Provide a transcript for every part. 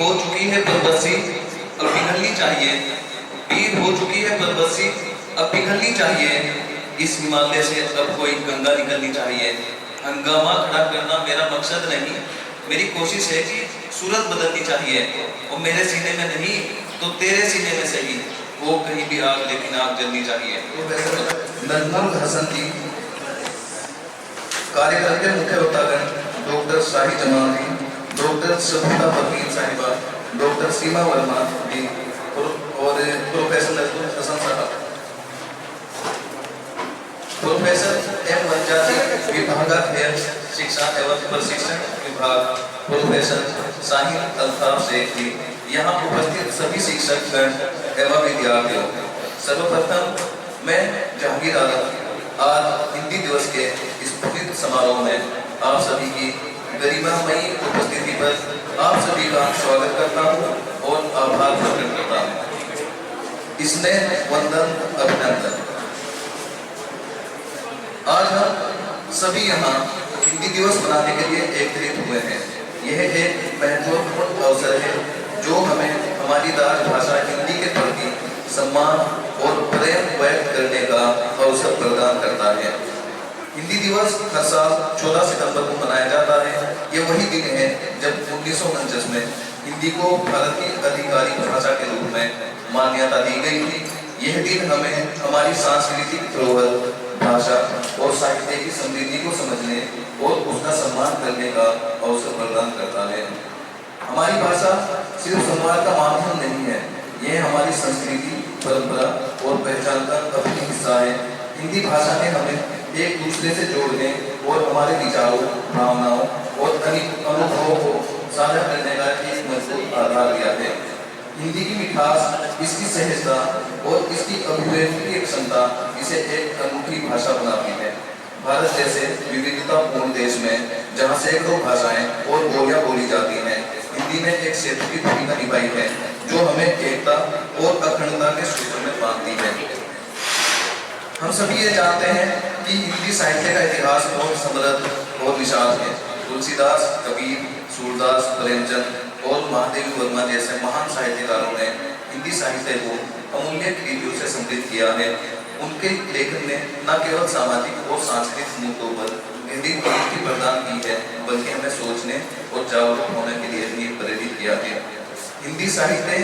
हो चुकी है बदबसी, अब पिघलनी चाहिए। पीर हो चुकी है बदबसी, अब पिघलनी चाहिए। इस हिमालय से अब कोई गंगा निकलनी चाहिए। हंगामा खड़ा करना मेरा मकसद नहीं, मेरी कोशिश है कि सूरत बदलनी चाहिए। और मेरे सीने में नहीं तो तेरे सीने में सही, वो कहीं भी आग लेकिन आग जलनी चाहिए। नजमुल हसन जी, कार्यक्रम के मुख्य वक्तागण डॉक्टर शाही जमाल जी, डॉक्टर शफीका फकीर साहिबा, डॉक्टर सीमा वर्मा जी और प्रोफेसर नजमुल हसन साहब। प्रोफेसर एम वंजाती, विभागाध्यक्ष शिक्षा एवं प्रशिक्षण विभाग, प्रोफेसर साहिल अल्ताफ शेख जी, यहाँ उपस्थित सभी शिक्षकगण एवं विद्यार्थियों, सर्वप्रथम मैं जहांगीर आलम आज हिंदी दिवस के इस पवित्र समारोह में आप सभी की गरिमामयी उपस्थिति पर आप सभी का स्वागत करता हूँ और आभार प्रकट करता हूँ। स्नेह, वंदन, अभिनंदन। आज हम सभी यहाँ हिंदी दिवस मनाने के लिए एकत्रित हुए हैं। यह एक महत्वपूर्ण अवसर है जो हमें हमारी राजभाषा हिंदी के प्रति सम्मान और प्रेम व्यक्त करने का अवसर प्रदान करता है। हिंदी दिवस हर साल 14 सितंबर को मनाया जाता है। ये वही दिन है जब 1949 में हिंदी को भारत की आधिकारिक भाषा के रूप में मान्यता दी गई थी। यह दिन हमें हमारी सांस्कृतिक धरोहर, भाषा और साहित्य की समृद्धि को समझने और उसका सम्मान करने का अवसर प्रदान करता है। हमारी भाषा सिर्फ संवाद का माध्यम नहीं है, यह हमारी संस्कृति, परंपरा और पहचान का अभिन्न हिस्सा है। हिंदी भाषा ने हमें एक दूसरे से जोड़ने और हमारे विचारों, भावनाओं और अनुभवों को साझा करने का एक मजबूत आधार दिया है। हिंदी की मिठास, इसकी सहजता और इसकी अभिव्यक्ति की क्षमता इसे एक अनूठी भाषा बनाती है। भारत जैसे विविधतापूर्ण देश में जहाँ सैकड़ों भाषाएं और बोलियां बोली जाती हैं, हिंदी ने एक क्षेत्र की भूमिका निभाई है जो हमें एकता और अखंडता के सूत्र में बांधती है। हम सभी ये जानते हैं कि हिंदी साहित्य का इतिहास बहुत समृद्ध और विशाल है। तुलसीदास, कबीर, सूरदास, प्रेमचंद और महादेवी वर्मा जैसे महान साहित्यकारों ने हिंदी साहित्य को अमूल्य कृतियों से समृद्ध किया है। उनके लेखन ने न केवल सामाजिक और सांस्कृतिक मुद्दों पर गहरी दृष्टि प्रदान की है, बल्कि हमें सोचने और जागरूक होने के लिए भी प्रेरित किया है। हिंदी साहित्य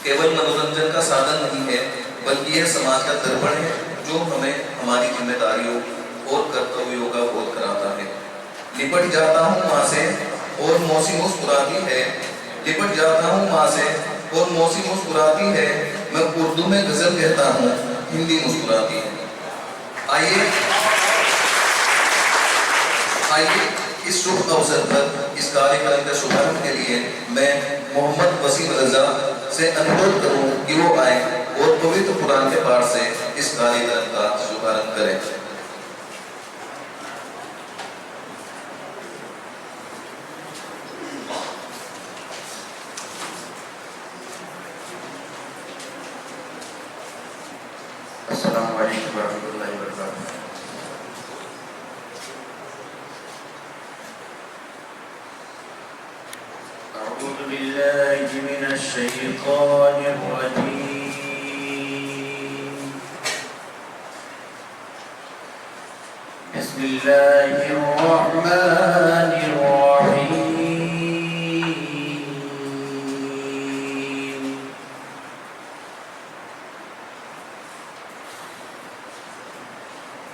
केवल मनोरंजन का साधन नहीं है, बल्कि यह समाज का दर्पण है जो हमें हमारी जिम्मेदारियों और कर्तव्यों का बोध कराता है। लिपट जाता हूँ माँ से और मौसी मुस्कुराती है, लिपट जाता हूँ माँ से और मौसी मुस्कुराती है, मैं उर्दू में गजल कहता हूँ, हिंदी मुस्कुराती है। आइए इस शुभ अवसर पर इस कार्यक्रम के शुभारंभ के लिए मैं मोहम्मद वसीम रजा से अनुरोध करूं कि वो आए और पवित्र कुरान के पाठ से इस कार्यक्रम का शुभारंभ करें। अस्सलामु अलैकुम वरहमतुल्लाहि वबरकातुहू। अऊज़ु बिल्लाहि मिनश शैतानिर रजीम। बिस्मिल्लाहिर रहमानिर रहीम।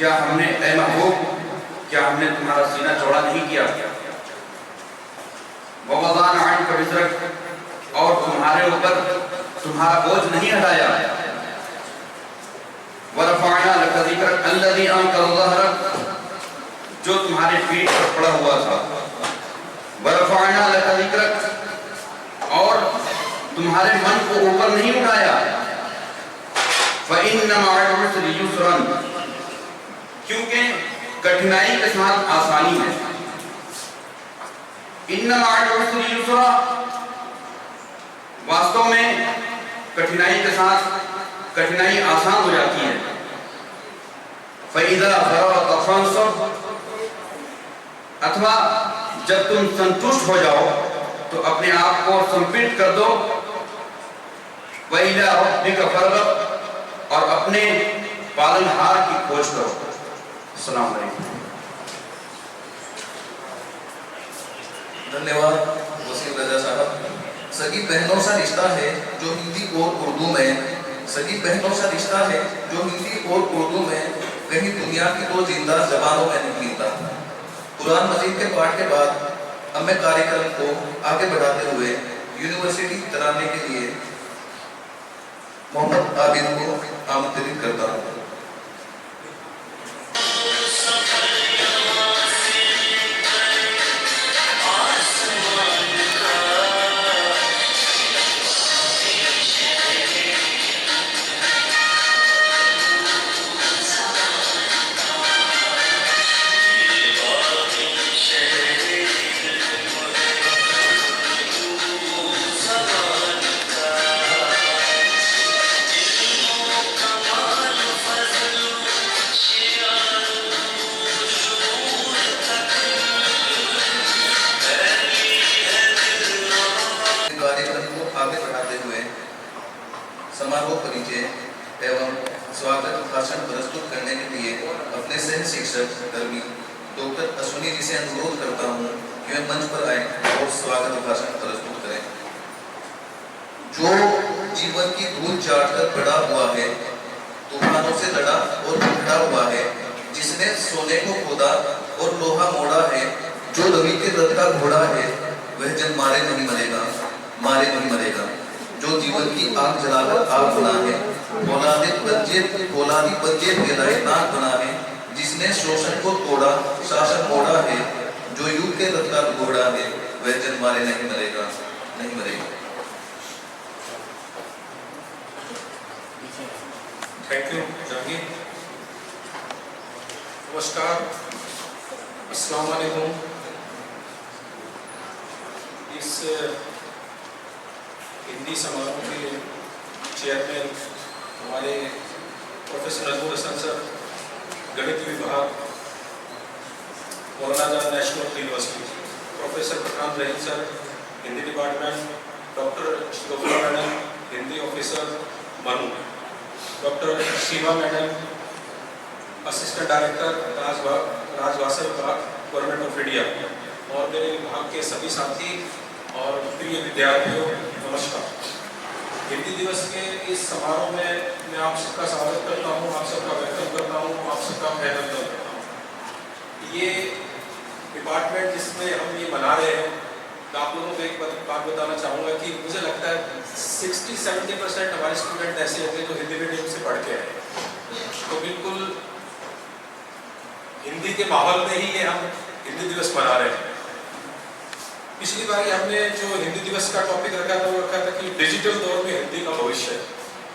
क्या हमने ऐ महबूब, क्या हमने तुम्हारा सीना चौड़ा नहीं किया? ववज़अना अन्का विज़रक, और तुम्हारे ऊपर तुम्हारा बोझ नहीं हटाया। वरफ़अना लका ज़िक्रक अल्लज़ी अंक़ज़ ज़हरक, जो तुम्हारे पीठ पर पड़ा हुआ था। वरफ़अना लका ज़िक्रक, और तुम्हारे मन को ऊपर नहीं उठाया। फ़इन्न मअल उसरि युस्रन, क्योंकि कठिनाई के साथ आसानी है। इन्न मअल उसरि युस्रा, वास्तव में कठिनाई के साथ कठिनाई आसान हो जाती है। फ़इज़ा फ़रग़त फ़ंसब, अथवा जब तुम संतुष्ट हो जाओ तो अपने आप को समर्पित कर दो। वइला रब्बिका फ़रग़ब, और अपने पालनहार की खोज करो। अस्सलाम वालेकुम। धन्यवाद वसीम रजा साहब। सगी बहनों सा रिश्ता है जो हिंदी और उर्दू में, सगी बहनों सा रिश्ता है जो हिंदी और उर्दू में कहीं दुनिया की दो जिंदा जबानों में नहीं मिलता। कुरान मजीद के पाठ के बाद अब मैं कार्यक्रम को आगे बढ़ाते हुए यूनिवर्सिटी तराने के लिए मोहम्मद आबिद को आमंत्रित करता हूँ। समारोह परिचय एवं स्वागत भाषण प्रस्तुत करने के लिए अपने सह शिक्षक कर्मी डॉक्टर अश्विनी जी से अनुरोध करता हूँ कि वे मंच पर आए और स्वागत भाषण प्रस्तुत करें। जो जीवन की धूल चाटकर बड़ा हुआ है, तूफानों से लड़ा और खड़ा हुआ है, जिसने सोने को खोदा और लोहा मोड़ा है, जो रवि के रथ का घोड़ा है, वह जब मारे नहीं मरेगा, मारे नहीं मरेगा। जो जीवन की आग जलाकर आग बना है, फौलादी बंजे फैलाए नाक बना है, जिसने शोषण को तोड़ा शासन मोड़ा है, जो युग के रथ का घोड़ा है, वह जब मारे नहीं मरेगा, नहीं मरेगा। Thank you Jahangir. नमस्कार, अस्सलाम वालेकुम। इस हिंदी समारोह के चेयरमैन हमारे प्रोफेसर नजमुल हसन सर, गणित विभाग, Maulana national university, professor Pathan Rahim sir, Hindi department, doctor Shirofa madam, Hindi officer Manu, doctor Shiva madam, assistant director Rajbhasha विभाग, गवर्नमेंट ऑफ इंडिया, और मेरे विभाग के सभी साथी और प्रिय विद्यार्थियों, नमस्कार। हिंदी दिवस के इस समारोह में मैं आप सबका स्वागत करता हूँ, आप सबका वेलकम करता हूँ, आप सबका अभिनंदन करता हूँ। ये डिपार्टमेंट जिसमें हम ये मना रहे हैं, मैं आप लोगों को एक बात बताना चाहूँगा कि मुझे लगता है 60-70% हमारे स्टूडेंट ऐसे होंगे जो हिंदी मीडियम से पढ़ के आए, तो बिल्कुल हिंदी के माहौल में ही ये हम हिंदी दिवस मना रहे हैं। पिछली बार हमने जो हिंदी दिवस का टॉपिक रखा था वो रखा था कि डिजिटल दौर में हिंदी का भविष्य।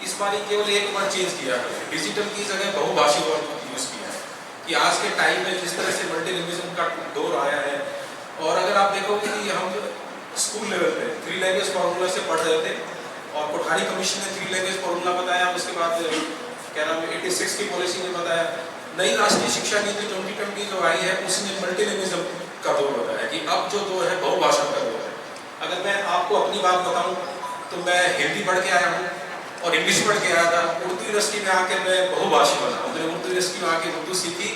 इस बार केवल एक बार चेंज किया है, डिजिटल की जगह बहुभाषी वर्ड यूज़ किया है कि आज के टाइम में जिस तरह से मल्टीलिंग्विज्म का दौर आया है, और अगर आप देखोगे कि हम स्कूल लेवल पे 3 लैंग्वेज फॉर्मूला से पढ़ रहे थे और कोठारी कमीशन ने 3 लैंग्वेज फॉर्मूला बताया, उसके बाद क्या नाम 86 की पॉलिसी ने बताया, नई राष्ट्रीय शिक्षा नीति 2020 जो आई है उसने मल्टीलिंग्विज्म का दौर बताया कि अब जो दौर है बहुभाषा का दौर है। अगर मैं आपको अपनी बात बताऊं तो मैं हिंदी पढ़ के आया हूँ और इंग्लिश पढ़ के आया था, उर्दू यूनिवर्सिटी में आके मैं बहुभाषी बना। मैंने उर्दू यूनिवर्सिटी में आके उर्दू सीखी,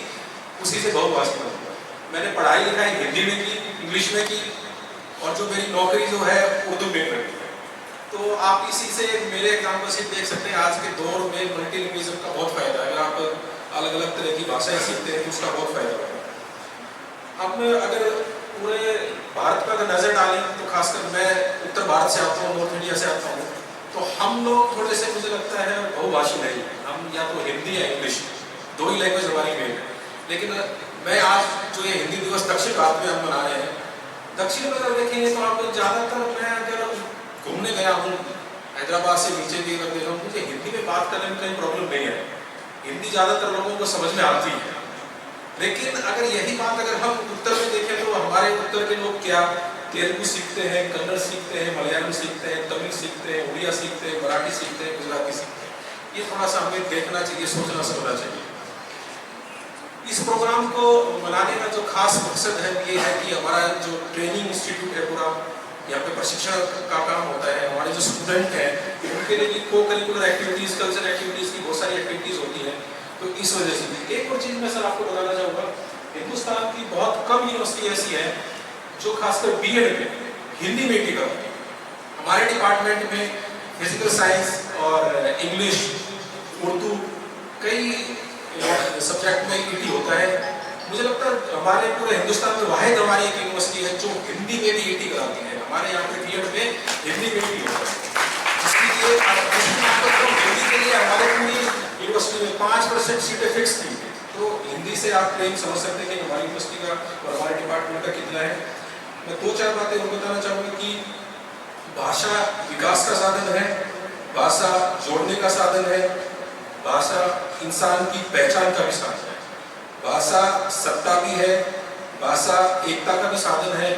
उसी से बहुभाषी बना। मैंने पढ़ाई लिखाई हिंदी में की, इंग्लिश में की, और जो मेरी नौकरी जो है उर्दू में की। तो आप इसी से मेरे एग्जाम्पल से देख सकते हैं आज के दौर में मल्टीलिंग्विज्म का बहुत फायदा है। अगर आप अलग अलग तरह की भाषाएं सीखते हैं तो उसका बहुत फायदा होगा। हम अगर पूरे भारत पर अगर नजर डालें तो खासकर मैं उत्तर भारत से आता हूँ, नॉर्थ इंडिया से आता हूँ, तो हम लोग थोड़े से मुझे लगता है बहुभाषी नहीं है। हम या तो हिंदी या इंग्लिश, दो ही लैंग्वेज हमारी मेन है। लेकिन मैं आज जो ये हिंदी दिवस दक्षिण भारत में हम मना रहे हैं, दक्षिण में अगर देखेंगे तो आप ज़्यादातर, मैं अगर घूमने गया हूँ हैदराबाद से नीचे भी अगर देखा हूँ, मुझे हिंदी में बात करने में कोई प्रॉब्लम नहीं है। हिंदी ज़्यादातर लोगों को समझ में आती है। लेकिन अगर यही बात अगर हम उत्तर में देखें तो हमारे उत्तर के लोग क्या तेलुगु सीखते हैं, कन्नड़ सीखते हैं, मलयालम सीखते हैं, तमिल सीखते हैं, उड़िया सीखते हैं, मराठी सीखते हैं, गुजराती सीखते हैं। ये थोड़ा सा हमें देखना चाहिए, सोचना समझना चाहिए। इस प्रोग्राम को मनाने का जो खास मकसद है ये है कि हमारा जो ट्रेनिंग इंस्टीट्यूट है पूरा, यहाँ पे प्रशिक्षण का काम होता है। हमारे जो स्टूडेंट हैं उनके लिए भी को करिकुलर एक्टिविटीज़, कल्चरल एक्टिविटीज़ की बहुत सारी एक्टिविटीज़ होती हैं। तो इस वजह से एक और चीज़ मैं सर आपको बताना चाहूँगा, हिंदुस्तान की बहुत कम यूनिवर्सिटी ऐसी है जो खासकर बीएड में हिंदी में ईटी करती है। हमारे डिपार्टमेंट में फिजिकल साइंस और इंग्लिश, उर्दू, कई सब्जेक्ट में ईटी होता है। मुझे लगता है हमारे पूरे हिंदुस्तान में वाहिद हमारी एक यूनिवर्सिटी है जो हिंदी में भी ईटी कराती है। हमारे यहाँ पे बीएड में हिंदी में ईटी होता है। इसके लिए हिंदी के लिए हमारे पूरी यूनिवर्सिटी में 5% सीटें फिक्स थी। तो हिंदी से आप प्रेम समझ सकते हैं कि हमारी यूनिवर्सिटी का और हमारे डिपार्टमेंट का कितना है। मैं दो चार बातें और बताना चाहूँगा कि भाषा विकास का साधन है, भाषा जोड़ने का साधन है, भाषा इंसान की पहचान का भी साधन है, भाषा सत्ता भी है, भाषा एकता का भी साधन है।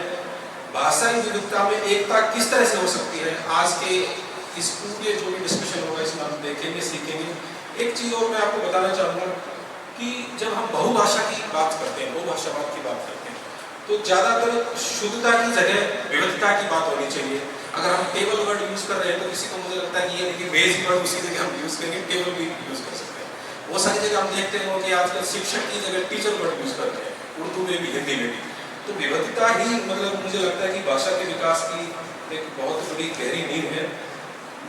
भाषा की विविधता में एकता किस तरह से हो सकती है, आज के इस पूरे जो भी डिस्कशन होगा इसमें हम देखेंगे, सीखेंगे। एक चीज़ और मैं आपको बताना चाहूँगा कि जब हम बहुभाषा की बात करते हैं, बहुभाषावाद की बात करते हैं, तो ज़्यादातर शुद्धता की जगह विविधता की बात होनी चाहिए। अगर हम टेबल वर्ड यूज़ कर रहे हैं तो किसी को मुझे लगता है कि ये देखिए बेस वर्ड उसी जगह हम यूज़ करेंगे, टेबल भी यूज़ कर सकते हैं। वो सारी जगह हम देखते हैं कि आजकल शिक्षक की जगह टीचर वर्ड यूज़ करते हैं, उर्दू में भी, हिंदी में भी। तो विविधता ही मतलब मुझे लगता है कि भाषा के विकास की एक बहुत बड़ी गहरी नींव है।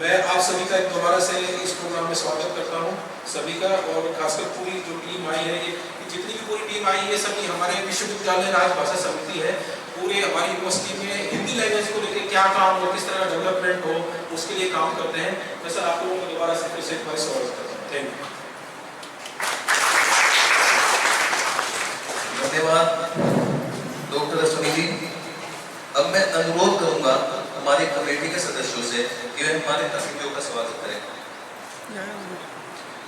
मैं आप सभी का एक दोबारा से इस प्रोग्राम में स्वागत करता हूँ सभी का, और खासकर पूरी जो टीम आई है, ये जितनी भी पूरी टीम आई है सभी हमारे विश्वविद्यालय राजभाषा समिति है, पूरे हमारी यूनिवर्सिटी में हिंदी लैंग्वेज को लेकर क्या काम हो, किस तरह डेवलपमेंट हो, उसके लिए काम करते हैं। मैं सर आप लोगों को दोबारा से फिर से एक बार स्वागत करता हूँ। Thank you. धन्यवाद डॉक्टर अश्विनी जी। अब मैं अनुरोध करूंगा हमारी कमेटी के सदस्यों से कि वे हमारे अतिथियों का स्वागत करें।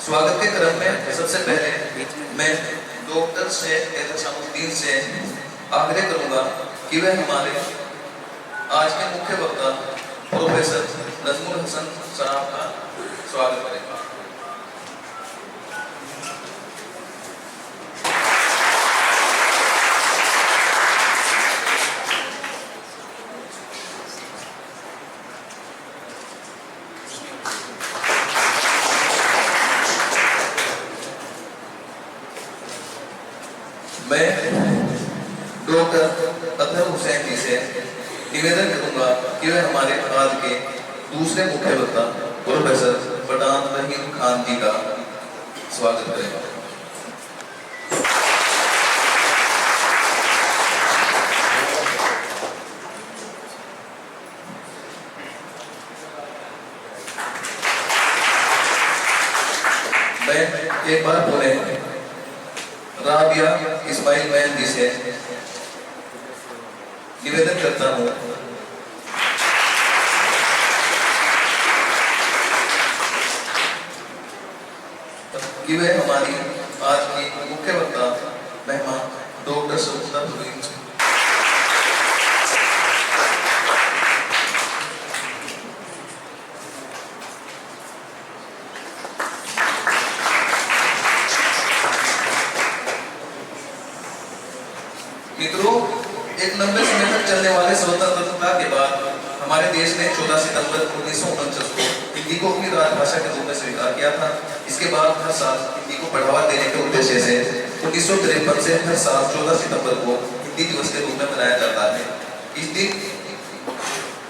स्वागत के क्रम में सबसे पहले मैं डॉक्टर शेख एहतशामुद्दीन से आग्रह करूंगा कि वे हमारे आज के मुख्य वक्ता प्रोफेसर नजमुल हसन साहब का स्वागत करें। मैं डॉक्टर अतहर हुसैन जी से निवेदन करूंगा कि वे हमारे आज के दूसरे मुख्य वक्ता प्रोफेसर पठान रहीम खान जी का स्वागत करें। मैं एक बार बोले राबिया इस्माइल मैन जी से निवेदन करता हूँ कि वे हमारी आज की मुख्य वक्ता मेहमान डॉक्टर समुद्र प्रवीण मित्रों, एक लंबे समय तक चलने वाले स्वतंत्रता के बाद हमारे देश ने 14 सितंबर 1949 को हिंदी को अपनी राजभाषा के रूप में स्वीकार किया था। इसके बाद हर साल हिंदी को बढ़ावा देने के उद्देश्य से 1953 से हर साल 14 सितंबर को हिंदी दिवस के रूप में मनाया जाता है। इस दिन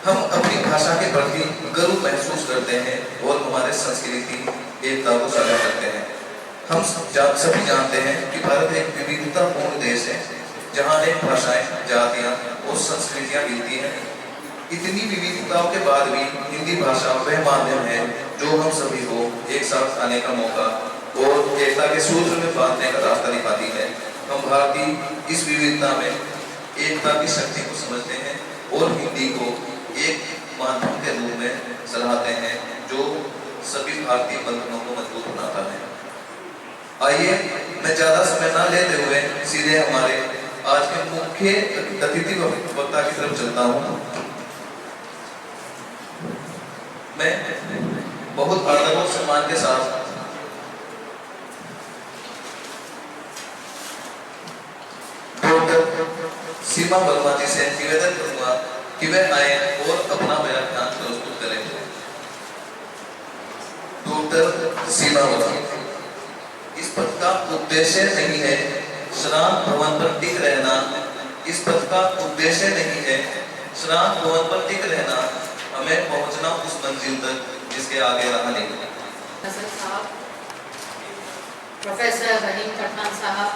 हम अपनी भाषा के प्रति गर्व महसूस करते हैं और हमारे संस्कृति एकता को साझा करते हैं। हम सभी जानते हैं कि भारत एक विविधतापूर्ण देश है जहाँ अनेक भाषाएं, जातियाँ और संस्कृतियाँ मिलती हैं। इतनी विविधताओं के बाद भी हिंदी भाषा वह माध्यम है जो हम सभी को एक साथ आने का मौका और एकता के सूत्र में बांधने का रास्ता दिखाती है। हम भारतीय इस विविधता में एकता की शक्ति को समझते हैं और हिंदी को एक माध्यम के रूप में सराहते हैं जो सभी भारतीय बंधनों को मजबूत बनाता है। आइए मैं ज्यादा समय ना लेते हुए सीधे हमारे आज के मुख्य अतिथि वक्ता की तरफ चलता हूँ। मैं बहुत आदर और सम्मान के साथ डॉक्टर सीमा वर्मा जी से निवेदन करूंगा कि वे आए और अपना व्याख्यान प्रस्तुत करें। डॉक्टर सीमा वर्मा, इस पद का उद्देश्य नहीं है श्रांत भवन पर टिक रहना। इस पद का उद्देश्य नहीं है श्रांत भवन पर टिक रहना, हमें पहुंचना उस मंजिल तक जिसके आगे राह नहीं। प्रोफेसर रहीम पठान साहब,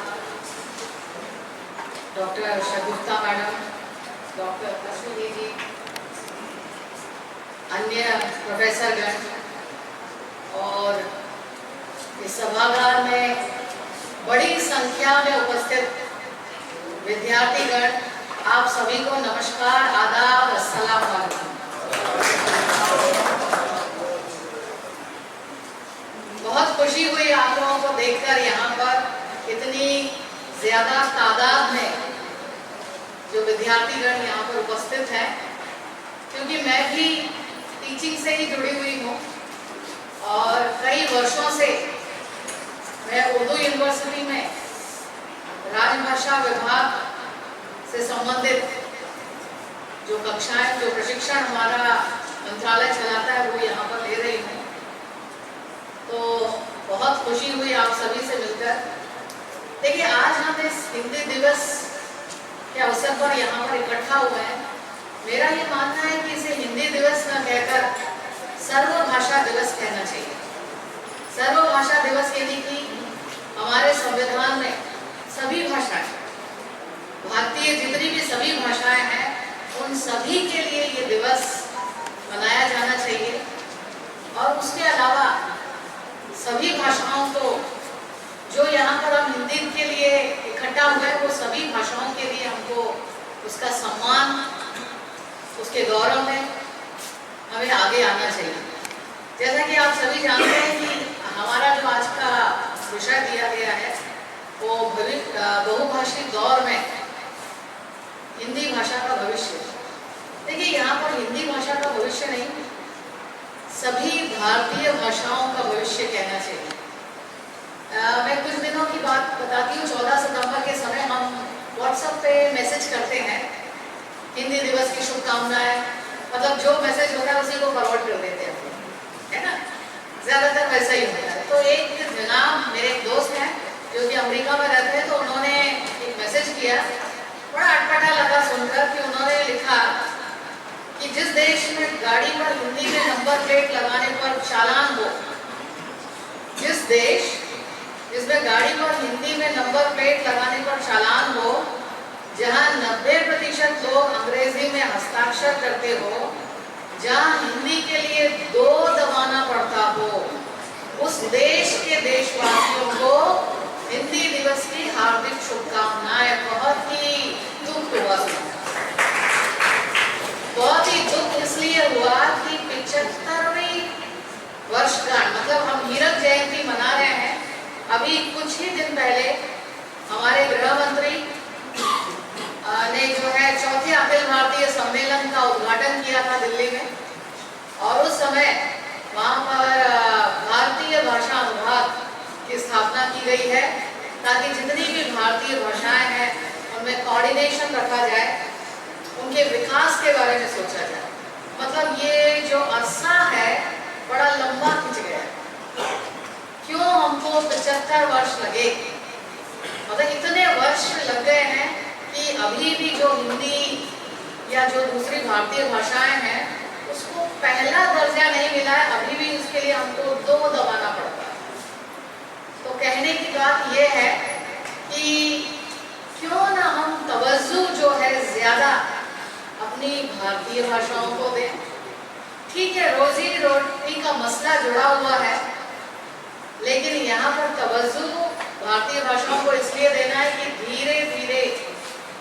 डॉक्टर शगुफ्ता मैडम, डॉक्टर कश्मीरी जी, अन्य प्रोफेसरगण और इस सभागार में बड़ी संख्या में उपस्थित विद्यार्थीगण, आप सभी को नमस्कार, आदाब, अस्सलाम वालेकुम। बहुत खुशी हुई आप लोगों को देखकर यहाँ पर इतनी ज्यादा तादाद में जो विद्यार्थीगण यहाँ पर उपस्थित हैं, क्योंकि मैं भी टीचिंग से ही जुड़ी हुई हूँ और कई वर्षों से मैं उर्दू यूनिवर्सिटी में राजभाषा विभाग से संबंधित जो कक्षाएं, जो प्रशिक्षण हमारा मंत्रालय चलाता है वो यहाँ पर ले रही हूँ। तो बहुत खुशी हुई आप सभी से मिलकर। देखिए, आज हम इस हिंदी दिवस के अवसर पर यहाँ पर इकट्ठा हुए हैं। मेरा ये मानना है कि इसे हिंदी दिवस न कहकर सर्वभाषा दिवस कहना चाहिए। सर्वभाषा दिवस यानी कि हमारे संविधान में सभी भाषाएं, भारतीय जितनी भी सभी भाषाएं हैं, उन सभी के लिए ये दिवस मनाया जाना चाहिए। और उसके अलावा सभी भाषाओं को, जो यहाँ पर हम हिंदी के लिए इकट्ठा हुए हैं, वो सभी भाषाओं के लिए हमको उसका सम्मान, उसके गौरव में हमें आगे आना चाहिए। जैसा कि आप सभी जानते हैं कि हमारा जो आज का विषय दिया गया है वो बहुभाषिक दौर में हिंदी भाषा का भविष्य। देखिए, यहाँ पर हिंदी भाषा का भविष्य नहीं, सभी भारतीय भाषाओं का भविष्य कहना चाहिए। मैं कुछ दिनों की बात बताती हूँ। 14 सितंबर के समय हम व्हाट्सएप पे मैसेज करते हैं, हिंदी दिवस की शुभकामनाएं, मतलब जो मैसेज होता है उसी को फॉरवर्ड कर देते हैं, है ना, ज्यादातर वैसा ही होता है। तो एक जनाब, मेरे एक दोस्त हैं जो कि अमेरिका में रहते हैं, तो उन्होंने एक मैसेज किया, बड़ा अटपटा लगा सुनकर कि उन्होंने लिखा कि जिस देश में गाड़ी पर हिंदी में नंबर प्लेट लगाने पर चालान हो, जिस देश जिसमें गाड़ी पर हिंदी में नंबर प्लेट लगाने पर चालान हो, जहां 90% लोग अंग्रेजी में हस्ताक्षर करते हो, जहां हिंदी के लिए 2 दबाना पड़ता हो, उस देश के देशवासियों को हिंदी दिवस की हार्दिक शुभकामनाएं। बहुत ही दुख हुआ, बहुत ही दुख इसलिए हुआ कि 75वीं वर्षगांठ, मतलब हम हीरक जयंती मना रहे हैं। अभी कुछ ही दिन पहले हमारे गृह मंत्री ने जो है 4थे अखिल भारतीय सम्मेलन का उद्घाटन किया था दिल्ली में, और उस समय वहाँ पर भारतीय भाषा अनुभाग की स्थापना की गई है ताकि जितनी भी भारतीय भाषाएं हैं उनमें कोऑर्डिनेशन रखा जाए, उनके विकास के बारे में सोचा जाए। मतलब ये जो अरसा है बड़ा लंबा खिंच गया। क्यों हमको 75 वर्ष लगे, मतलब इतने वर्ष लग गए हैं कि अभी भी जो हिंदी या जो दूसरी भारतीय भाषाएं हैं उसको पहला दर्जा नहीं मिला है। अभी भी उसके लिए हमको 2 दबाना पड़ता है। तो कहने की बात यह है कि क्यों ना हम तवज्जो जो है ज़्यादा अपनी भारतीय भाषाओं को दें। ठीक है, रोजी रोटी का मसला जुड़ा हुआ है, लेकिन यहाँ पर तवज्जो भारतीय भाषाओं को इसलिए देना है कि धीरे धीरे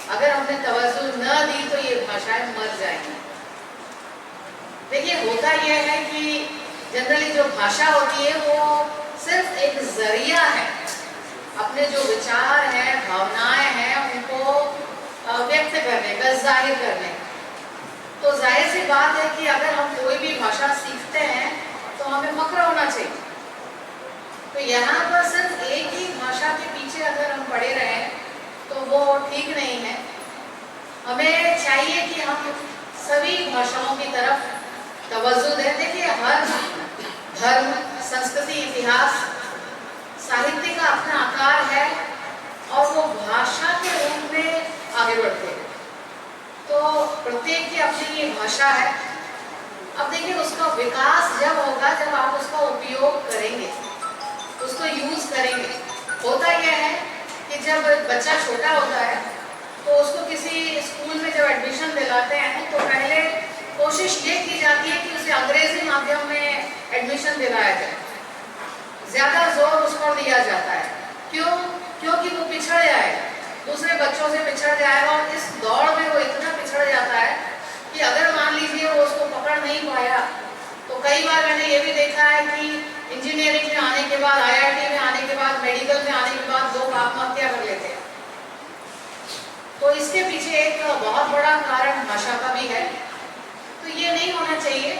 अगर हमने तवज्जो न दी तो ये भाषाएं मर जाएंगी। देखिए, होता यह है कि जनरली जो भाषा होती है वो सिर्फ एक जरिया है अपने जो विचार हैं, भावनाएं हैं, उनको व्यक्त करने का, जाहिर करने। तो जाहिर सी बात है कि अगर हम कोई भी भाषा सीखते हैं तो हमें फख्र होना चाहिए। तो यहाँ पर सिर्फ एक ही भाषा के पीछे अगर हम पड़े रहें तो वो ठीक नहीं है। हमें चाहिए कि हम सभी भाषाओं की तरफ तवज्जो दें। देखिए, हर धर्म, संस्कृति, इतिहास, साहित्य का अपना आकार है और वो भाषा के रूप में आगे बढ़ते हैं। तो प्रत्येक की अपनी ये भाषा है। अब देखिए, उसका विकास जब होगा जब आप उसका उपयोग करेंगे, उसको यूज करेंगे। होता यह है कि जब बच्चा छोटा होता है तो उसको किसी स्कूल में जब एडमिशन दिलाते हैं तो पहले कोशिश ये की जाती है कि उसे अंग्रेजी माध्यम में एडमिशन दिलाया जाए, ज्यादा जोर उस पर दिया जाता है। क्यों? क्योंकि वो पिछड़ जाए, दूसरे बच्चों से पिछड़ जाएगा और इस दौड़ में वो इतना पिछड़ जाता है कि अगर मान लीजिए वो उसको पकड़ नहीं पाया तो कई बार मैंने ये भी देखा है कि इंजीनियरिंग में आने के बाद, IIT में आने के बाद, मेडिकल में आने के बाद लोग आत्महत्या कर लेते हैं। तो इसके पीछे एक बहुत बड़ा कारण भाषा का भी है। तो ये नहीं होना चाहिए।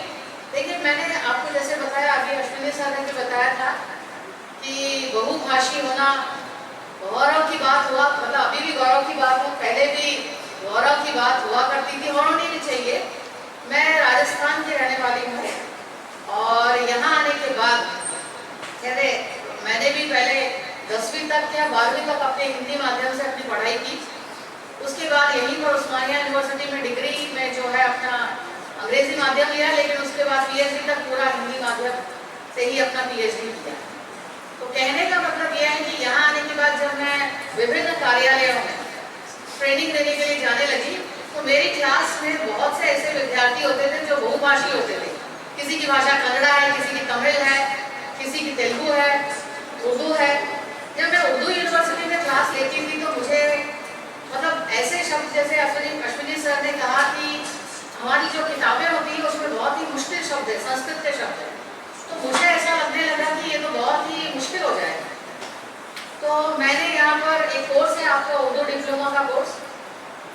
देखिए, मैंने आपको जैसे बताया, अभी अश्विनी सर ने भी बताया था कि बहुभाषी होना गौरव की बात हुआ, मतलब अभी भी गौरव की बात हो, पहले भी गौरव की बात हुआ करती थी, होनी भी चाहिए। मैं राजस्थान की रहने वाली हूँ और यहाँ आने के बाद कहते मैंने भी पहले 10वीं तक या 12वीं तक अपने हिंदी माध्यम से अपनी पढ़ाई की। उसके बाद यहीं पर उस्मानिया यूनिवर्सिटी में डिग्री में जो है अपना अंग्रेजी माध्यम लिया, लेकिन उसके बाद PhD तक पूरा हिंदी माध्यम से ही अपना PhD किया। तो कहने का मतलब यह है कि यहाँ आने के बाद जब मैं विभिन्न कार्यालयों में ट्रेनिंग देने के लिए जाने लगी तो मेरी क्लास में बहुत से ऐसे विद्यार्थी होते थे जो बहुभाषी होते थे। किसी की भाषा कन्नड़ा है, किसी की तमिल है, किसी की तेलुगु है, उर्दू है। जब मैं उर्दू यूनिवर्सिटी में क्लास लेती थी तो मुझे मतलब ऐसे शब्द जैसे अश्विनी सर ने कहा कि हमारी जो किताबें होती हैं उसमें बहुत ही मुश्किल शब्द है, संस्कृत के शब्द है। तो मुझे ऐसा लगने लगा कि ये तो बहुत ही मुश्किल हो जाएगा। तो मैंने यहाँ पर एक कोर्स है आपका उर्दू डिप्लोमा का कोर्स,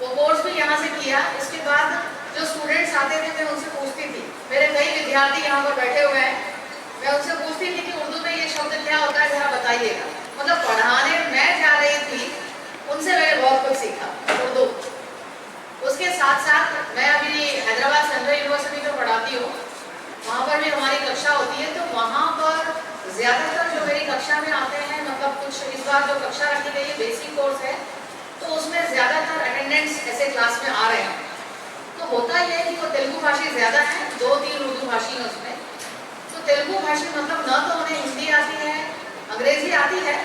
वो कोर्स भी यहाँ से किया। इसके बाद जो स्टूडेंट्स आते थे मैं उनसे पूछती थी, मेरे कई विद्यार्थी यहाँ पर बैठे हुए हैं, मैं उनसे पूछती थी कि उर्दू में ये शब्द क्या होता है, जरा बताइएगा। मतलब पढ़ाने मैं जा रही थी, उनसे मैंने बहुत कुछ सीखा उर्दू। उसके साथ साथ मैं अभी हैदराबाद सेंट्रल यूनिवर्सिटी में पढ़ाती हूँ, वहाँ पर भी हमारी कक्षा होती है। तो वहाँ पर ज़्यादातर जो मेरी कक्षा में आते हैं, मतलब कुछ इस बार जो कक्षा रखी गई है बेसिक कोर्स है, तो उसमें ज़्यादातर अटेंडेंट्स ऐसे क्लास में आ रहे हैं। तो होता यह है कि वो तेलुगु भाषी ज़्यादा हैं, 2-3 उर्दू भाषी हैं उसमें। तो तेलुगु भाषी मतलब न तो उन्हें हिंदी आती है, अंग्रेजी आती है,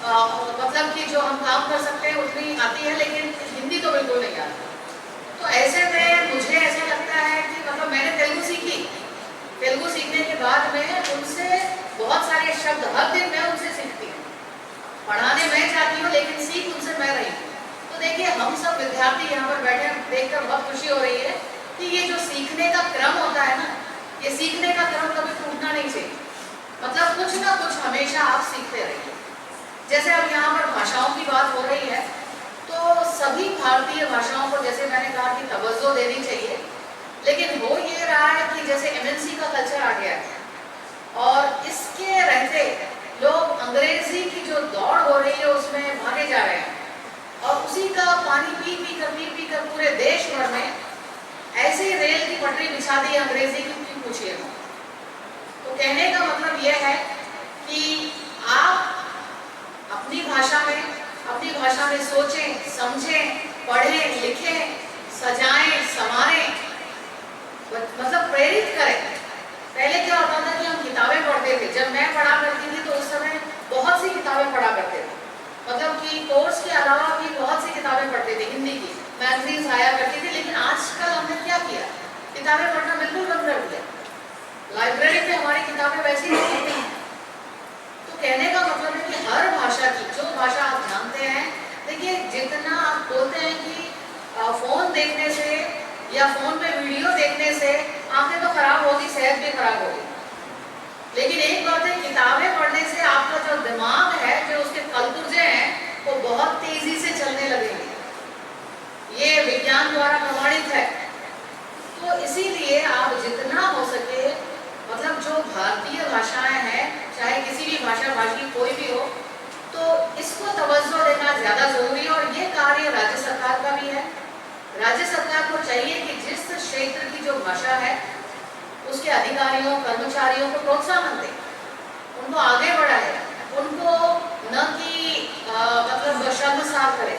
मतलब कि जो हम काम कर सकते हैं उतनी आती है, लेकिन हिंदी तो बिल्कुल नहीं आती। तो ऐसे में मुझे ऐसा लगता है कि मतलब मैंने तेलुगु सीखी, तेलुगु सीखने के बाद में उनसे बहुत सारे शब्द हर दिन मैं उनसे सीखती हूँ। पढ़ाने मैं जाती हूँ लेकिन सीख उनसे मैं रही हूँ। तो देखिए, हम सब विद्यार्थी यहाँ पर बैठे देखकर बहुत खुशी हो रही है कि ये जो सीखने का क्रम होता है ना, ये सीखने का क्रम कभी टूटना नहीं चाहिए। मतलब कुछ ना कुछ हमेशा आप सीखते रहिए। जैसे अब यहाँ पर भाषाओं की बात हो रही है तो सभी भारतीय भाषाओं को जैसे मैंने कहा कि तवज्जो देनी चाहिए, लेकिन हो ये रहा है कि जैसे MNC का कल्चर आ गया है और इसके रहते लोग अंग्रेजी की जो दौड़ हो रही है उसमें भागे जा रहे हैं और उसी का पानी पी पी कर पूरे देश भर में ऐसी रेल की पटरी बिछा दी अंग्रेजी की, क्यों पूछिए। तो कहने का मतलब यह है कि आप अपनी भाषा में सोचें, समझें, पढ़ें, लिखें, सजाएं, संवारें, मतलब प्रेरित करें। पहले क्या होता था कि हम किताबें पढ़ते थे, जब मैं पढ़ा करती थी तो उस समय बहुत सी किताबें पढ़ा करते थे, मतलब कि कोर्स के अलावा भी बहुत सी किताबें पढ़ते थे, हिंदी की मैगजीन्स आया करती थी। लेकिन आजकल हमने क्या किया, किताबें पढ़ना बिल्कुल बंद कर दिया। लाइब्रेरी में हमारी किताबें वैसी ही होती हैं। तो कहने का मतलब है कि हर भाषा की, जो भाषा आप जानते हैं, देखिए जितना आप बोलते हैं कि फोन देखने से या फोन पे वीडियो देखने से आंखें तो खराब होगी, सेहत भी खराब होगी, लेकिन एक बात है, किताबें पढ़ने से आपका जो दिमाग है, जो उसके कलपुर्जे हैं, वो बहुत तेजी से चलने लगेंगे। ये विज्ञान द्वारा प्रमाणित है। तो इसीलिए आप जितना हो सके, मतलब जो भारतीय भाषाएं हैं, चाहे किसी भी भाषा भाषी कोई भी हो, तो इसको तवज्जो देना ज़्यादा जरूरी है। और ये कार्य राज्य सरकार का भी है। राज्य सरकार को चाहिए कि जिस क्षेत्र की जो भाषा है, उसके अधिकारियों कर्मचारियों को प्रोत्साहन दे, उनको आगे बढ़ाए, उनको न कि मतलब शर्मसार करे।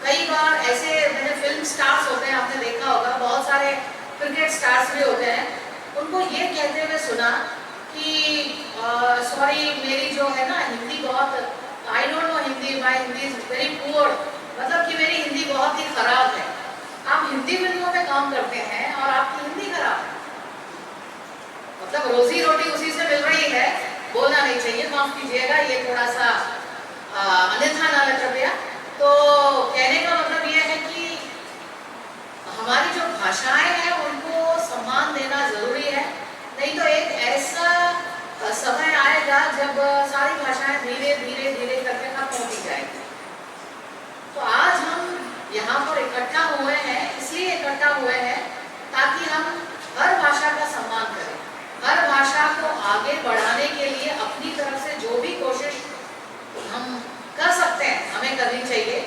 कई बार ऐसे मैंने फिल्म स्टार्स होते हैं, आपने देखा होगा, बहुत सारे क्रिकेट स्टार्स भी होते हैं, उनको ये कहते हुए सुना कि सॉरी मेरी जो है ना हिंदी बहुत, I don't know Hindi, my Hindi is very poor, मतलब कि मेरी हिंदी बहुत ही खराब है। आप हिंदी फिल्मों में काम करते हैं और आपकी हिंदी खराब है, मतलब रोजी रोटी उसी से मिल रही है, बोलना नहीं चाहिए, माफ कीजिएगा, ये थोड़ा सा अन्यथा ना लग गया। तो कहने का मतलब ये है कि हमारी जो भाषाएं हैं उनको सम्मान देना जरूरी है, नहीं तो एक ऐसा समय आएगा जब सारी भाषाएं धीरे धीरे धीरे करके खत्म होती जाएगी। तो आज हम यहाँ पर इकट्ठा हुए हैं, इसलिए इकट्ठा हुए हैं ताकि हम हर भाषा का सम्मान करें, हर भाषा को आगे बढ़ाने के लिए अपनी तरफ से जो भी कोशिश हम कर सकते हैं हमें करनी चाहिए।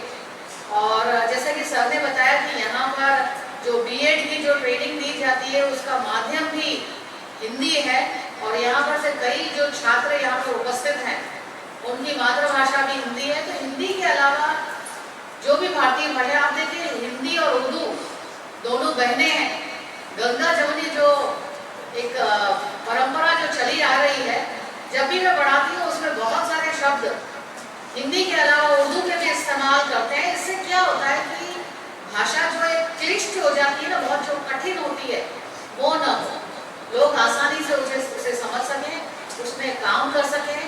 और जैसा कि सर ने बताया कि यहाँ पर जो बीएड की जो ट्रेनिंग दी जाती है उसका माध्यम भी हिंदी है, और यहाँ पर से कई जो छात्र यहाँ पर उपस्थित हैं उनकी मातृभाषा भी हिंदी है। तो हिंदी के अलावा जो भी भारतीय भाषा, आप देखिए हिंदी और उर्दू दोनों बहनें हैं। गंगा जमुनी जो एक परंपरा जो चली आ रही है, जब भी मैं पढ़ाती हूँ उसमें बहुत सारे शब्द हिंदी के अलावा उर्दू के भी इस्तेमाल करते हैं। इससे क्या होता है कि भाषा जो एक क्लिष्ट हो जाती है ना, बहुत जो कठिन होती है, वो न हो, लोग आसानी से उसे समझ सकें, उसमें काम कर सकें,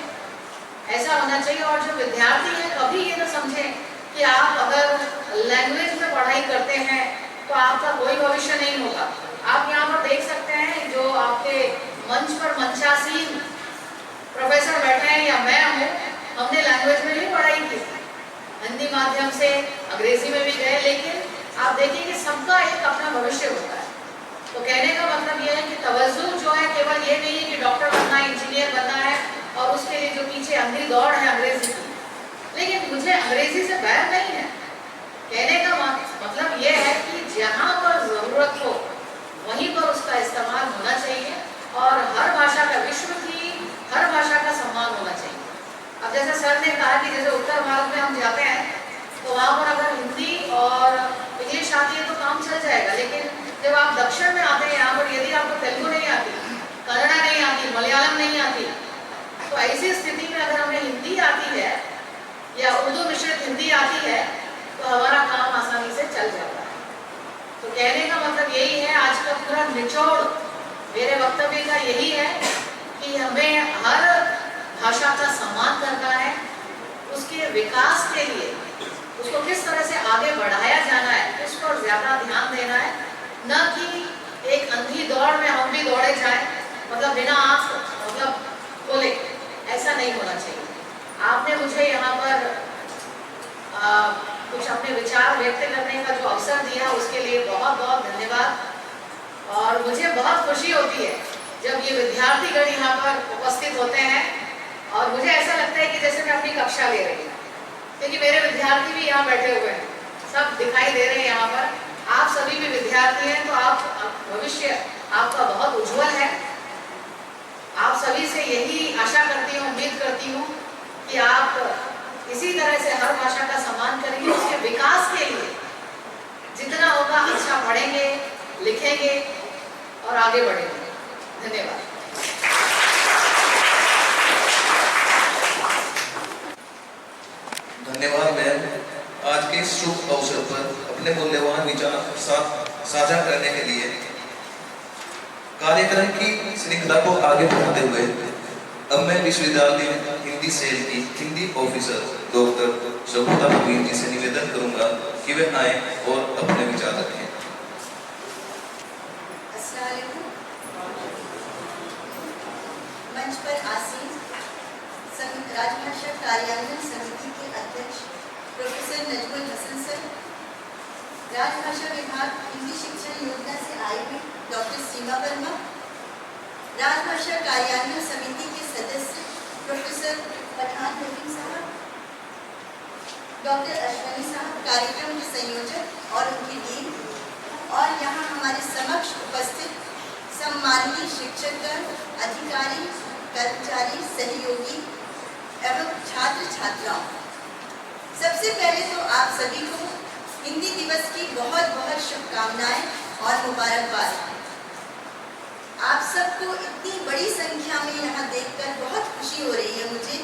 ऐसा होना चाहिए। और जो विद्यार्थी हैं कभी ये ना समझें कि आप अगर लैंग्वेज में पढ़ाई करते हैं तो आपका कोई भविष्य नहीं होगा। आप यहाँ पर देख सकते हैं जो आपके मंच पर मंचासीन प्रोफेसर बैठे हैं या मैं हूँ, हमने लैंग्वेज में भी पढ़ाई की, हिंदी माध्यम से, अंग्रेजी में भी गए, लेकिन आप देखिए कि सबका एक अपना भविष्य होता है। तो कहने का मतलब ये है कि तवज्जो जो है केवल ये नहीं है कि डॉक्टर बनना है, इंजीनियर बनना है और उसके लिए जो पीछे अंधी दौड़ है अंग्रेजी की, लेकिन मुझे अंग्रेजी से बैर नहीं है। कहने का मतलब ये है कि जहाँ पर ज़रूरत हो वहीं पर उसका इस्तेमाल होना चाहिए, और हर भाषा का, विश्व की हर भाषा का सम्मान होना चाहिए। अब जैसे सर ने कहा कि जैसे उत्तर भारत में हम जाते हैं तो वहाँ पर अगर हिंदी और इंग्लिश आती है तो काम चल जाएगा, लेकिन जब आप दक्षिण में आते हैं, यहाँ पर यदि आपको तेलुगु नहीं आती, कन्नड़ा नहीं आती, मलयालम नहीं आती, तो ऐसी स्थिति में अगर हमें हिंदी आती है या उर्दू मिश्रित हिंदी आती है तो हमारा काम आसानी से चल जाता है। तो कहने का मतलब यही है, आज का पूरा निचोड़ मेरे वक्तव्य का यही है कि हमें हर भाषा का सम्मान करना है, उसके विकास के लिए उसको किस तरह से आगे बढ़ाया जाना है, उस पर ज़्यादा ध्यान देना है, न कि एक अंधी दौड़ में हम भी दौड़े जाएं, मतलब बिना आँख मतलब खोले, ऐसा नहीं होना चाहिए। आपने मुझे यहाँ पर कुछ अपने विचार व्यक्त करने का जो अवसर दिया उसके लिए बहुत बहुत धन्यवाद। और मुझे बहुत खुशी होती है जब ये विद्यार्थीगण यहाँ पर उपस्थित होते हैं, और मुझे ऐसा लगता है कि जैसे मैं अपनी कक्षा ले रही हूँ, क्योंकि मेरे विद्यार्थी भी यहाँ बैठे हुए हैं, सब दिखाई दे रहे हैं यहाँ पर, आप सभी भी विद्यार्थी हैं, तो आप भविष्य आपका बहुत उज्जवल है। आप सभी से यही आशा करती हूँ, उम्मीद करती हूँ कि आप इसी तरह से हर भाषा का सम्मान करेंगे, उसके विकास के लिए जितना होगा अच्छा पढ़ेंगे, लिखेंगे और आगे बढ़ेंगे। धन्यवाद। के इस शुभ अवसर पर अपने मूल्यवान विचार साझा करने के लिए कार्यक्रम की श्रृंखला को आगे बढ़ाते हुए अब मैं विश्वविद्यालय हिंदी सेल की हिंदी ऑफिसर डॉक्टर शगुफ्ता परवीन जी से निवेदन करूंगा कि वे आए और अपने विचार रखें। मंच पर आसीन राजभाषा कार्यान्वयन समिति के अध्यक्ष प्रोफेसर नजमुल हसन सर, राजभाषा विभाग हिंदी शिक्षण योजना से आई हुई डॉक्टर सीमा वर्मा, राजभाषा कार्यान्वयन समिति के सदस्य प्रोफेसर पठान नवीन साहब, डॉक्टर अश्वनी साहब कार्यक्रम के संयोजक और उनकी टीम, और यहाँ हमारे समक्ष उपस्थित सम्माननीय शिक्षकगण, अधिकारी, कर्मचारी, सहयोगी एवं छात्र छात्राओं, सबसे पहले तो आप सभी को हिंदी दिवस की बहुत बहुत शुभकामनाएं और मुबारकबाद। आप सबको इतनी बड़ी संख्या में यहाँ देखकर बहुत खुशी हो रही है मुझे।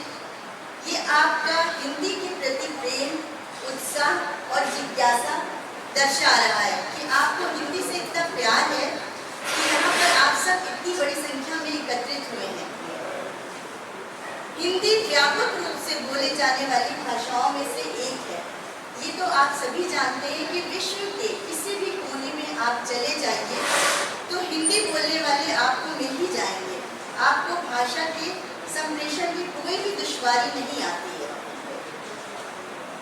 ये आपका हिंदी के प्रति प्रेम, उत्साह और जिज्ञासा दर्शा रहा है कि आपको हिंदी से इतना प्यार है कि यहाँ पर आप सब इतनी बड़ी संख्या में एकत्रित हुए हैं। हिंदी व्यापक रूप से बोले जाने वाली भाषाओं में से एक है। ये तो आप सभी जानते हैं कि विश्व के किसी भी कोने में आप चले जाइए तो हिंदी बोलने वाले आपको मिल ही जाएंगे। आपको भाषा के संप्रेषण की कोई भी दुश्वारी नहीं आती है।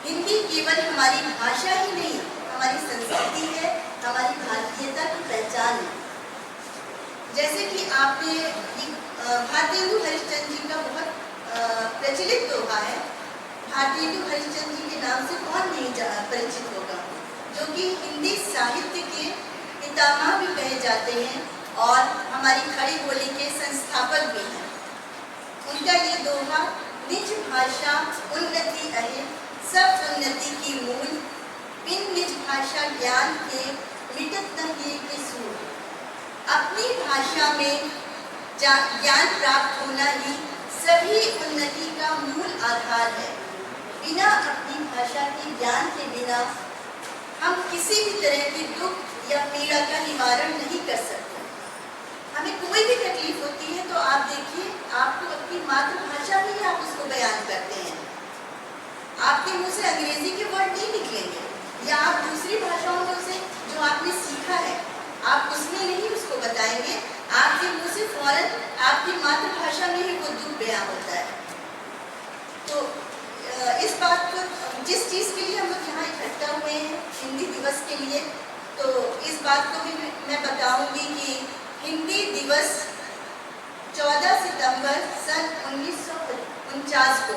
हिंदी केवल हमारी भाषा ही नहीं, हमारी संस्कृति है, हमारी भारतीयता की पहचान है। जैसे कि आपने भारतेंदु हरिश्चंद्र जी का बहुत प्रचलित दोहा है, भारतेंदु हरिश्चंद्र जी के नाम से कौन नहीं परिचित होगा, जो कि हिंदी साहित्य के पितामह भी कहे जाते हैं और हमारी खड़ी बोली के संस्थापक भी हैं। उनका ये दोहा, निज भाषा उन्नति अहे सब उन्नति की मूल, बिन निज भाषा ज्ञान के मिटत न के सूर। अपनी भाषा में ज्ञान प्राप्त होना ही सभी उन्नति का मूल आधार है। बिना अपनी भाषा के ज्ञान के बिना हम किसी भी तरह की दुख या पीड़ा का निवारण नहीं कर सकते। हमें कोई भी तकलीफ होती है तो आप देखिए, आपको अपनी मातृभाषा में ही आप उसको बयान करते हैं। आपके मुंह से अंग्रेजी के वर्ड नहीं निकलेंगे या आप दूसरी भाषाओं में उसे जो आपने सीखा है आप उसमें नहीं उसको बताएंगे। आपके मुंह से फौरन आपकी मातृभाषा में ही वो दुख बयां होता है। तो इस बात को, जिस चीज़ के लिए हम लोग यहाँ इकट्ठा हुए हैं हिंदी दिवस के लिए, तो इस बात को भी मैं बताऊंगी कि हिंदी दिवस 14 सितंबर सन 1949 को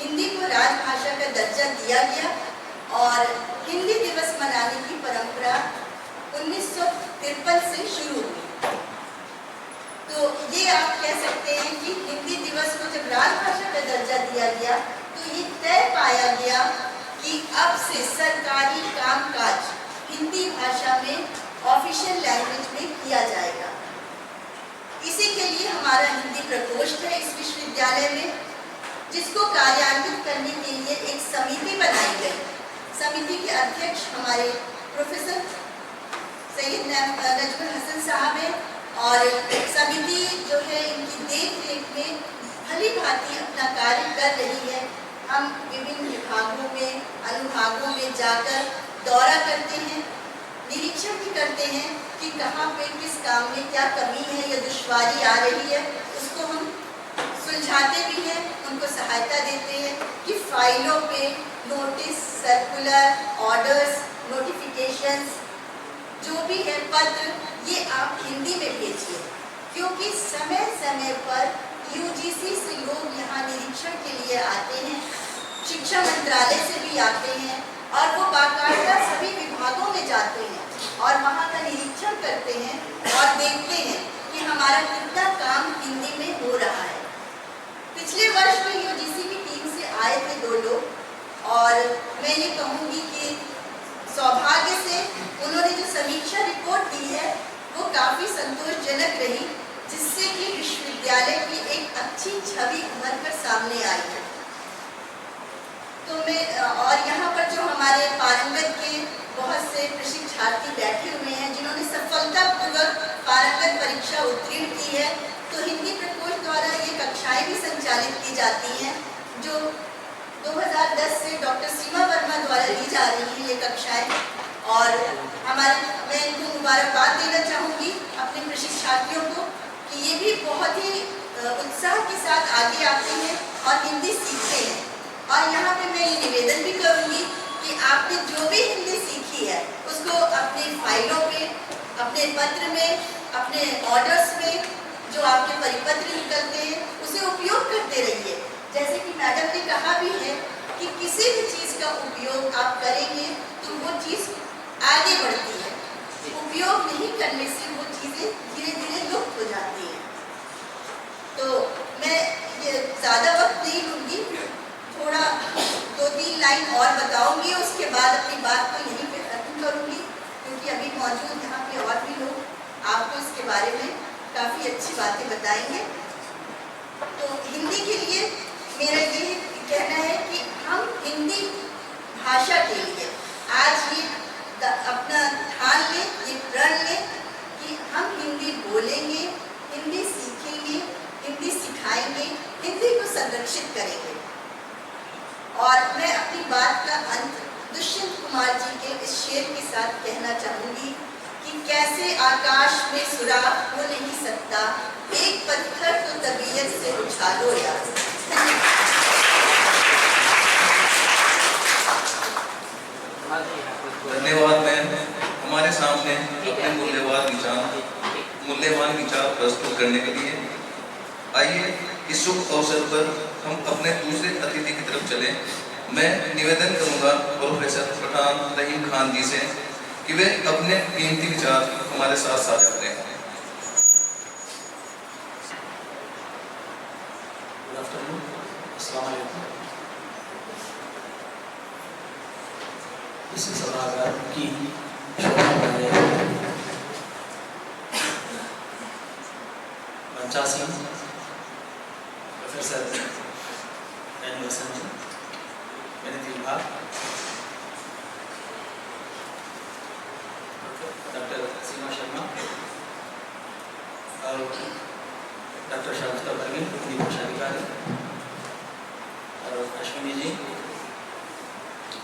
हिंदी को राजभाषा का दर्जा दिया गया और हिंदी दिवस मनाने की परंपरा 1953 से शुरू हुई। तो ये आप कह सकते हैं कि हिंदी दिवस को जब राजभाषा का दर्जा दिया गया तो ये तय पाया गया कि अब से सरकारी कामकाज हिंदी भाषा में ऑफिशियल लैंग्वेज में किया जाएगा। इसी के लिए हमारा हिंदी प्रकोष्ठ है इस विश्वविद्यालय में, जिसको कार्यान्वित करने के लिए एक समिति बनाई गई। समिति के अध्यक्ष हमारे प्रोफेसर सैयद नजमुल हसन साहब हैं और समिति जो है इनकी देख रेख में भली भांति अपना कार्य कर रही है। हम विभिन्न विभागों में, अनुभागों में जाकर दौरा करते हैं, निरीक्षण भी करते हैं कि कहाँ पे किस काम में क्या कमी है या दुश्वारी आ रही है, उसको हम सुलझाते भी हैं, उनको सहायता देते हैं कि फाइलों पे नोटिस, सर्कुलर, ऑर्डर्स, नोटिफिकेशंस जो भी है पत्र, ये आप हिंदी में भेजिए, क्योंकि समय समय पर यूजीसी से लोग यहाँ निरीक्षण के लिए आते हैं, शिक्षा मंत्रालय से भी आते हैं और वो बाकायदा सभी विभागों में जाते हैं और वहाँ का निरीक्षण करते हैं और देखते हैं कि हमारा कितना काम हिंदी में हो रहा है। पिछले वर्ष में यूजीसी की टीम से आए थे 2 लोग और मैं ये कहूँगी कि सौभाग्य से उन्होंने जो समीक्षा रिपोर्ट दी है वो काफ़ी संतोषजनक रही, जिससे कि विश्वविद्यालय की एक अच्छी छवि उभर कर सामने आई है। तो मैं और यहाँ पर जो हमारे पारंगत के बहुत से प्रशिक्षार्थी बैठे हुए हैं जिन्होंने सफलतापूर्वक पारंगत परीक्षा उत्तीर्ण की है, तो हिंदी प्रकोष्ठ द्वारा ये कक्षाएं भी संचालित की जाती हैं जो 2010 से डॉक्टर सीमा वर्मा द्वारा ली जा रही हैं ये कक्षाएं। और मैं इनको मुबारकबाद देना चाहूँगी अपने प्रशिक्षार्थियों को कि ये भी बहुत ही उत्साह के साथ आगे आते हैं और हिंदी सीखते हैं। और यहाँ पे मैं ये निवेदन भी करूँगी कि आपने जो भी हिंदी सीखी है उसको अपनी फाइलों पे, अपने पत्र में, अपने ऑर्डर्स में जो आपके परिपत्र निकलते हैं उसे उपयोग करते रहिए। जैसे कि मैडम ने कहा भी है कि किसी भी चीज़ का उपयोग आप करेंगे तो वो चीज़ आगे बढ़ती है, उपयोग नहीं करने से वो चीज़ें धीरे धीरे लुप्त हो जाती हैं। तो मैं ये ज़्यादा वक्त नहीं लूँगी, थोड़ा 2-3 लाइन और बताऊँगी, उसके बाद अपनी बात को यहीं पे खत्म करूँगी क्योंकि अभी मौजूद यहाँ पे और भी लोग आपको इसके बारे में काफ़ी अच्छी बातें बताएंगे। तो हिंदी के लिए मेरा ये कहना है कि हम हिंदी भाषा के लिए आज ये अपना ठान लें, ये प्रण लें कि हम हिंदी बोलेंगे, हिंदी सीखेंगे, हिंदी सिखाएंगे, हिंदी को संरक्षित करेंगे। और मैं अपनी बात का अंत दुष्यंत कुमार जी के इस शेर के साथ कहना चाहूँगी कि कैसे आकाश में सुराग हो नहीं सकता, एक पत्थर तो तबीयत से उछालो यार। धन्यवाद मैम, हमारे सामने अपने मूल्यवान विचार प्रस्तुत करने के लिए। आइए इस शुभ अवसर पर हम अपने दूसरे अतिथि की तरफ चलें। मैं निवेदन करूंगा प्रोफेसर पठान रहीम खान जी से कि वे अपने कीमती विचार हमारे साथ साझा करें। गुड आफ्टरनून, अस्सलाम वालेकुम। इस सभागार की पंचासी प्रोफेसर एन हसन जी, गणित विभाग, डॉक्टर सीमा शर्मा और डॉक्टर शागुफ्ता परवीन हिंदी भाषा अधिकारी और अश्विनी जी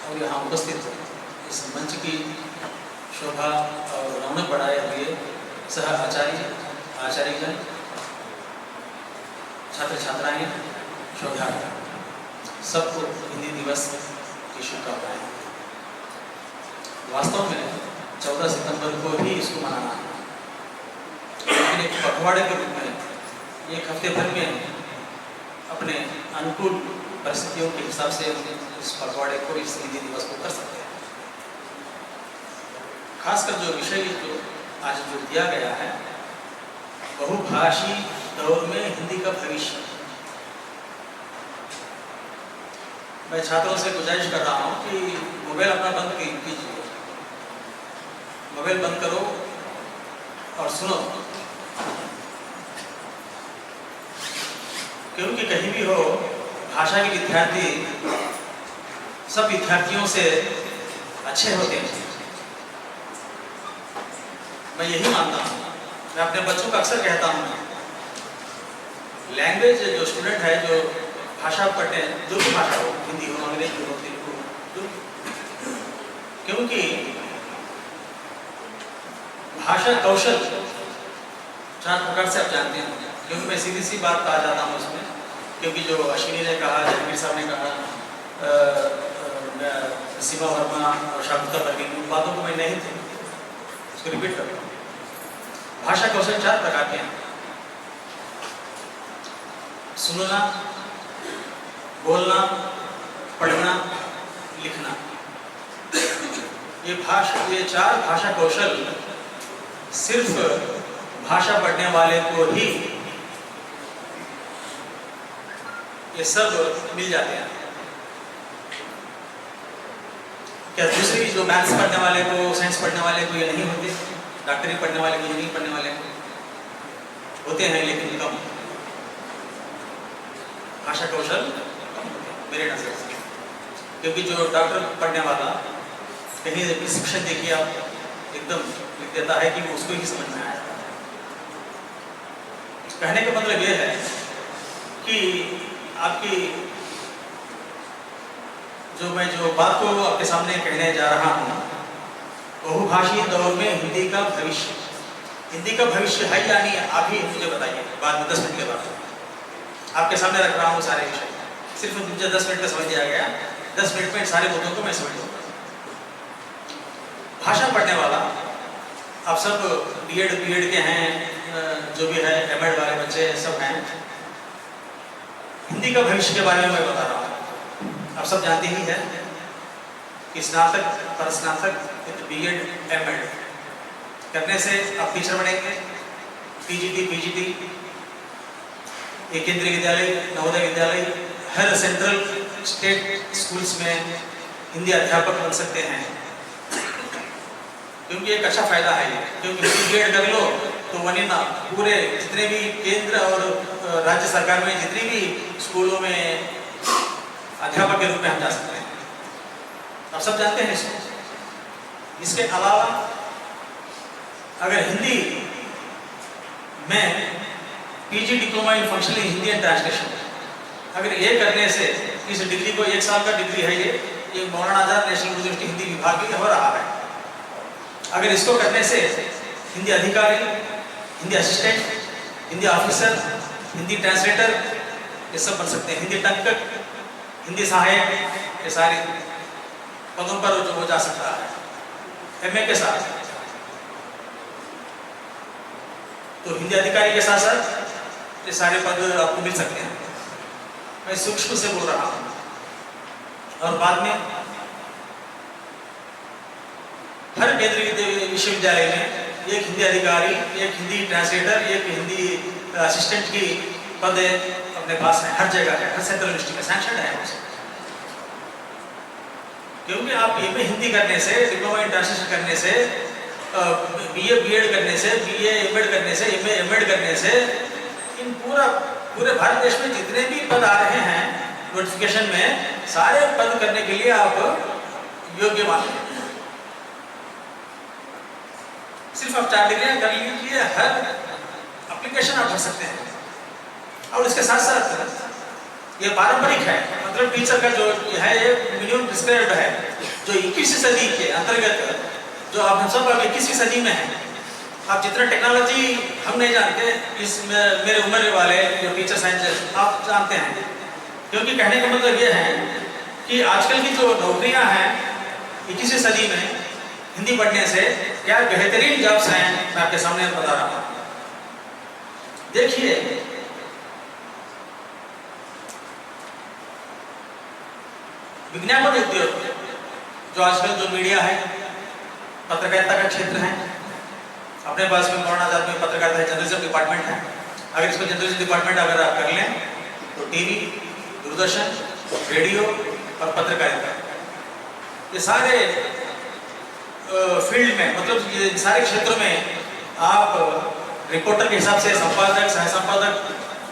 और यहाँ उपस्थित इस मंच की शोभा और रौनक बढ़ाए हुए सह आचार्यगण, छात्र छात्राएं, शोधार्थी, सबको हिंदी दिवस की शुभकामनाएं। वास्तव में 14 सितंबर को ही इसको मनाना है, लेकिन एक पखवाड़े के रूप में एक हफ्ते भर में अपने अनुकूल परिस्थितियों के हिसाब से इस पखवाड़े को, इस हिंदी दिवस को कर सकते हैं। खासकर जो विषय जो आज जो दिया गया है, बहुभाषी दौर में हिंदी का भविष्य। मैं छात्रों से गुजारिश कर रहा हूँ कि मोबाइल अपना बंद कीजिए, मोबाइल बंद करो और सुनो, क्योंकि कहीं भी हो भाषा के विद्यार्थी सब विद्यार्थियों से अच्छे होते हैं। मैं यही मानता हूँ, मैं अपने बच्चों को अक्सर कहता हूँ, लैंग्वेज जो स्टूडेंट है, जो भाषा पढ़ते हैं, जो भी भाषा हो, हिंदी हो, अंग्रेजी हो, तेलुगु हो, क्योंकि भाषा कौशल 4 प्रकार से आप जानते हैं। क्योंकि मैं सीधी सी बात आ जाता हूँ उसमें, क्योंकि जो अश्विनी ने कहा, जहांगीर साहब ने कहा, सीमा वर्मा और शागुफ्ता परवीन, उन बातों को मैं नहीं थे, उसको रिपीट करूँगा। भाषा कौशल 4 प्रकार के हैं: सुनना, बोलना, पढ़ना, लिखना। ये 4 भाषा कौशल सिर्फ भाषा पढ़ने वाले को ही ये सब मिल जाते हैं। क्या दूसरी जो मैथ्स पढ़ने वाले को, साइंस पढ़ने वाले को ये नहीं होते? डॉक्टरी पढ़ने वाले को, इंजीनियरिंग पढ़ने वाले को होते हैं, लेकिन कम। भाषा कौशल कम होते हैं मेरे नजर से। क्योंकि जो डॉक्टर पढ़ने वाला कहीं प्रिस्क्रिप्शन देखिए आप एकदम लिख देता है कि वो उसको ही समझ में आया। कहने का मतलब ये है कि आपकी जो बात को आपके सामने कहने जा रहा हूँ, बहुभाषी दौर में हिंदी का भविष्य, हिंदी का भविष्य है यानी आप ही मुझे बताइए बाद में 10 मिनट के बाद। आपके सामने रख रहा हूँ सारे विषय, सिर्फ मुझे 10 मिनट का समझ दिया गया, 10 मिनट में सारे मुद्दों को मैं समझ लूँगा। भाषा पढ़ने वाला आप सब बीएड के हैं, जो भी है एमएड वाले बच्चे सब हैं। हिंदी का भविष्य के बारे में मैं बता रहा हूँ। आप सब जानते ही हैं कि स्नातक पर स्नातक बीएड एमएड करने से आप टीचर बनेंगे। पीजीटी एक केंद्रीय विद्यालय, नवोदय विद्यालय, हर सेंट्रल स्टेट स्कूल्स में हिंदी अध्यापक बन सकते हैं, क्योंकि एक अच्छा फायदा है ये। क्योंकि बीएड कर लो तो वही ना पूरे जितने भी केंद्र और राज्य सरकार में जितनी भी स्कूलों में अध्यापक के रूप में हम जा सकते हैं। आप सब जानते हैं इसको। इसके अलावा अगर हिंदी में PG diploma in functional Hindi and translation, अगर ये करने से इस डिग्री को 1 साल का डिग्री है ये मौलाना आजाद नेशनल यूनिवर्सिटी हिंदी विभाग में हो रहा है। अगर इसको करने से हिंदी अधिकारी, Hindi assistant, Hindi officer, Hindi translator ये सब बन सकते हैं। हिंदी टंकक, हिंदी सहायक, ये सारे पदों पर जो हो जा सकता है एमए के साथ। तो हिंदी अधिकारी के साथ साथ ये सारे पद आपको मिल सकते हैं। मैं सूक्ष्म से बोल रहा हूँ। और बाद में हर केंद्रीय विश्वविद्यालय में एक हिंदी अधिकारी, एक हिंदी ट्रांसलेटर, एक हिंदी असिस्टेंट की पद अपने पास है, हर जगह है, हर सेंट्रल यूनिवर्सिटी में सैंक्शन है उसे। क्योंकि आप एमए हिंदी करने से, डिप्लोमा इन ट्रांसलेशन करने से, बीए बीएड करने से, बीए एमएड करने से, एमए एमएड करने से, इन पूरे भारत देश में जितने भी पद आ रहे हैं नोटिफिकेशन में, सारे पद करने के लिए आप योग्य मानिए। सिर्फ आप 4 डिग्रियां कर लीजिए, हर एप्लीकेशन आप भर सकते हैं। और इसके साथ साथ ये पारंपरिक है, मतलब टीचर का जो है ये मिनिमम प्रिस्क्राइब्ड है, जो 21वीं सदी के अंतर्गत, जो आप सब अब 21वीं सदी में हैं। आप जितना टेक्नोलॉजी हम नहीं जानते, इस मेरे उम्र वाले जो टीचर साइंस आप जानते हैं। क्योंकि कहने का मतलब ये है कि आजकल की जो नौकरियां हैं 21वीं सदी में हिंदी पढ़ने से क्या बेहतरीन जॉब्स हैं, मैं आपके सामने बता रहा हूँ। देखिए, विज्ञापन उद्योग जो आजकल जो मीडिया है, पत्रकारिता का क्षेत्र है, अपने पास में मौलाना आजाद में पत्रकारिता है, जर्नलिज्म डिपार्टमेंट है। अगर इसको जर्नलिज्म डिपार्टमेंट अगर आप कर लें तो टीवी, दूरदर्शन, रेडियो और पत्रकारिता, ये सारे फील्ड में, मतलब ये सारे क्षेत्रों में आप रिपोर्टर के हिसाब से संपादक, सह संपादक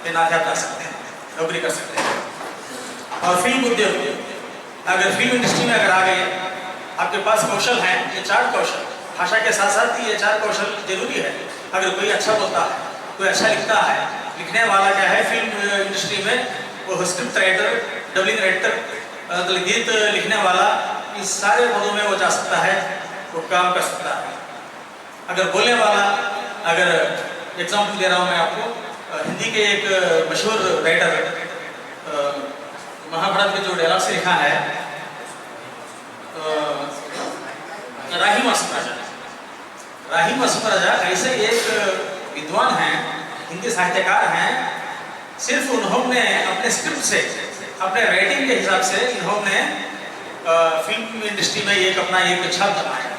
के नाते आप जा सकते हैं, नौकरी कर सकते हैं। और फिल्म उद्योग, अगर फिल्म इंडस्ट्री में अगर आ गए, आपके पास कौशल हैं, ये 4 कौशल, भाषा के साथ साथ ये 4 कौशल जरूरी है। अगर कोई अच्छा बोलता है, कोई अच्छा लिखता है, लिखने वाला क्या है फिल्म इंडस्ट्री में, वो स्क्रिप्ट राइटर, डबिंग राइटर, गीत लिखने वाला, इस सारे पदों में वो जा सकता है, वो काम कर सकता है। अगर बोलने वाला, अगर एग्जाम्पल दे रहा हूँ मैं आपको, हिंदी के एक मशहूर राइटर, महाभारत में जो डायलॉग से लिखा है, राही मासूम राजा, राही मासूम राजा ऐसे एक विद्वान हैं, हिंदी साहित्यकार हैं। सिर्फ उन्होंने अपने स्क्रिप्ट से, अपने राइटिंग के हिसाब से इन्होंने फिल्म इंडस्ट्री में एक अपना एक छाप जमाया।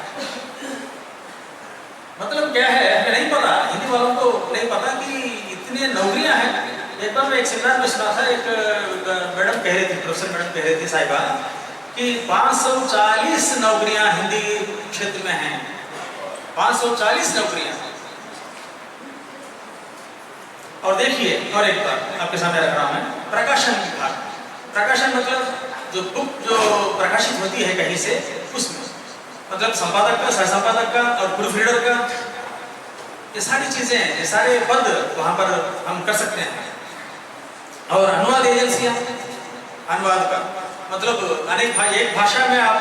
मतलब क्या है, हमें नहीं पता, हिंदी वालों को नहीं पता कि इतनी नौकरियां हैं। एक बार मैं एक सेमिनार में सुना था, एक मैडम कह रही थी, प्रोफेसर मैडम कह रही थी साहिबा, कि 540 नौकरियां हिंदी क्षेत्र में हैं, 540 नौकरियां। और देखिए, और एक बार आपके सामने रख रहा हूं मैं, प्रकाशन विभाग। प्रकाशन मतलब जो बुक जो प्रकाशित होती है कहीं से, उसमें मतलब संपादक का, सह संपादक का और प्रूफ रीडर का, ये सारी चीजें, ये सारे पद वहां पर हम कर सकते हैं। और अनुवाद एजेंसियां, अनुवाद का मतलब एक भाषा में आप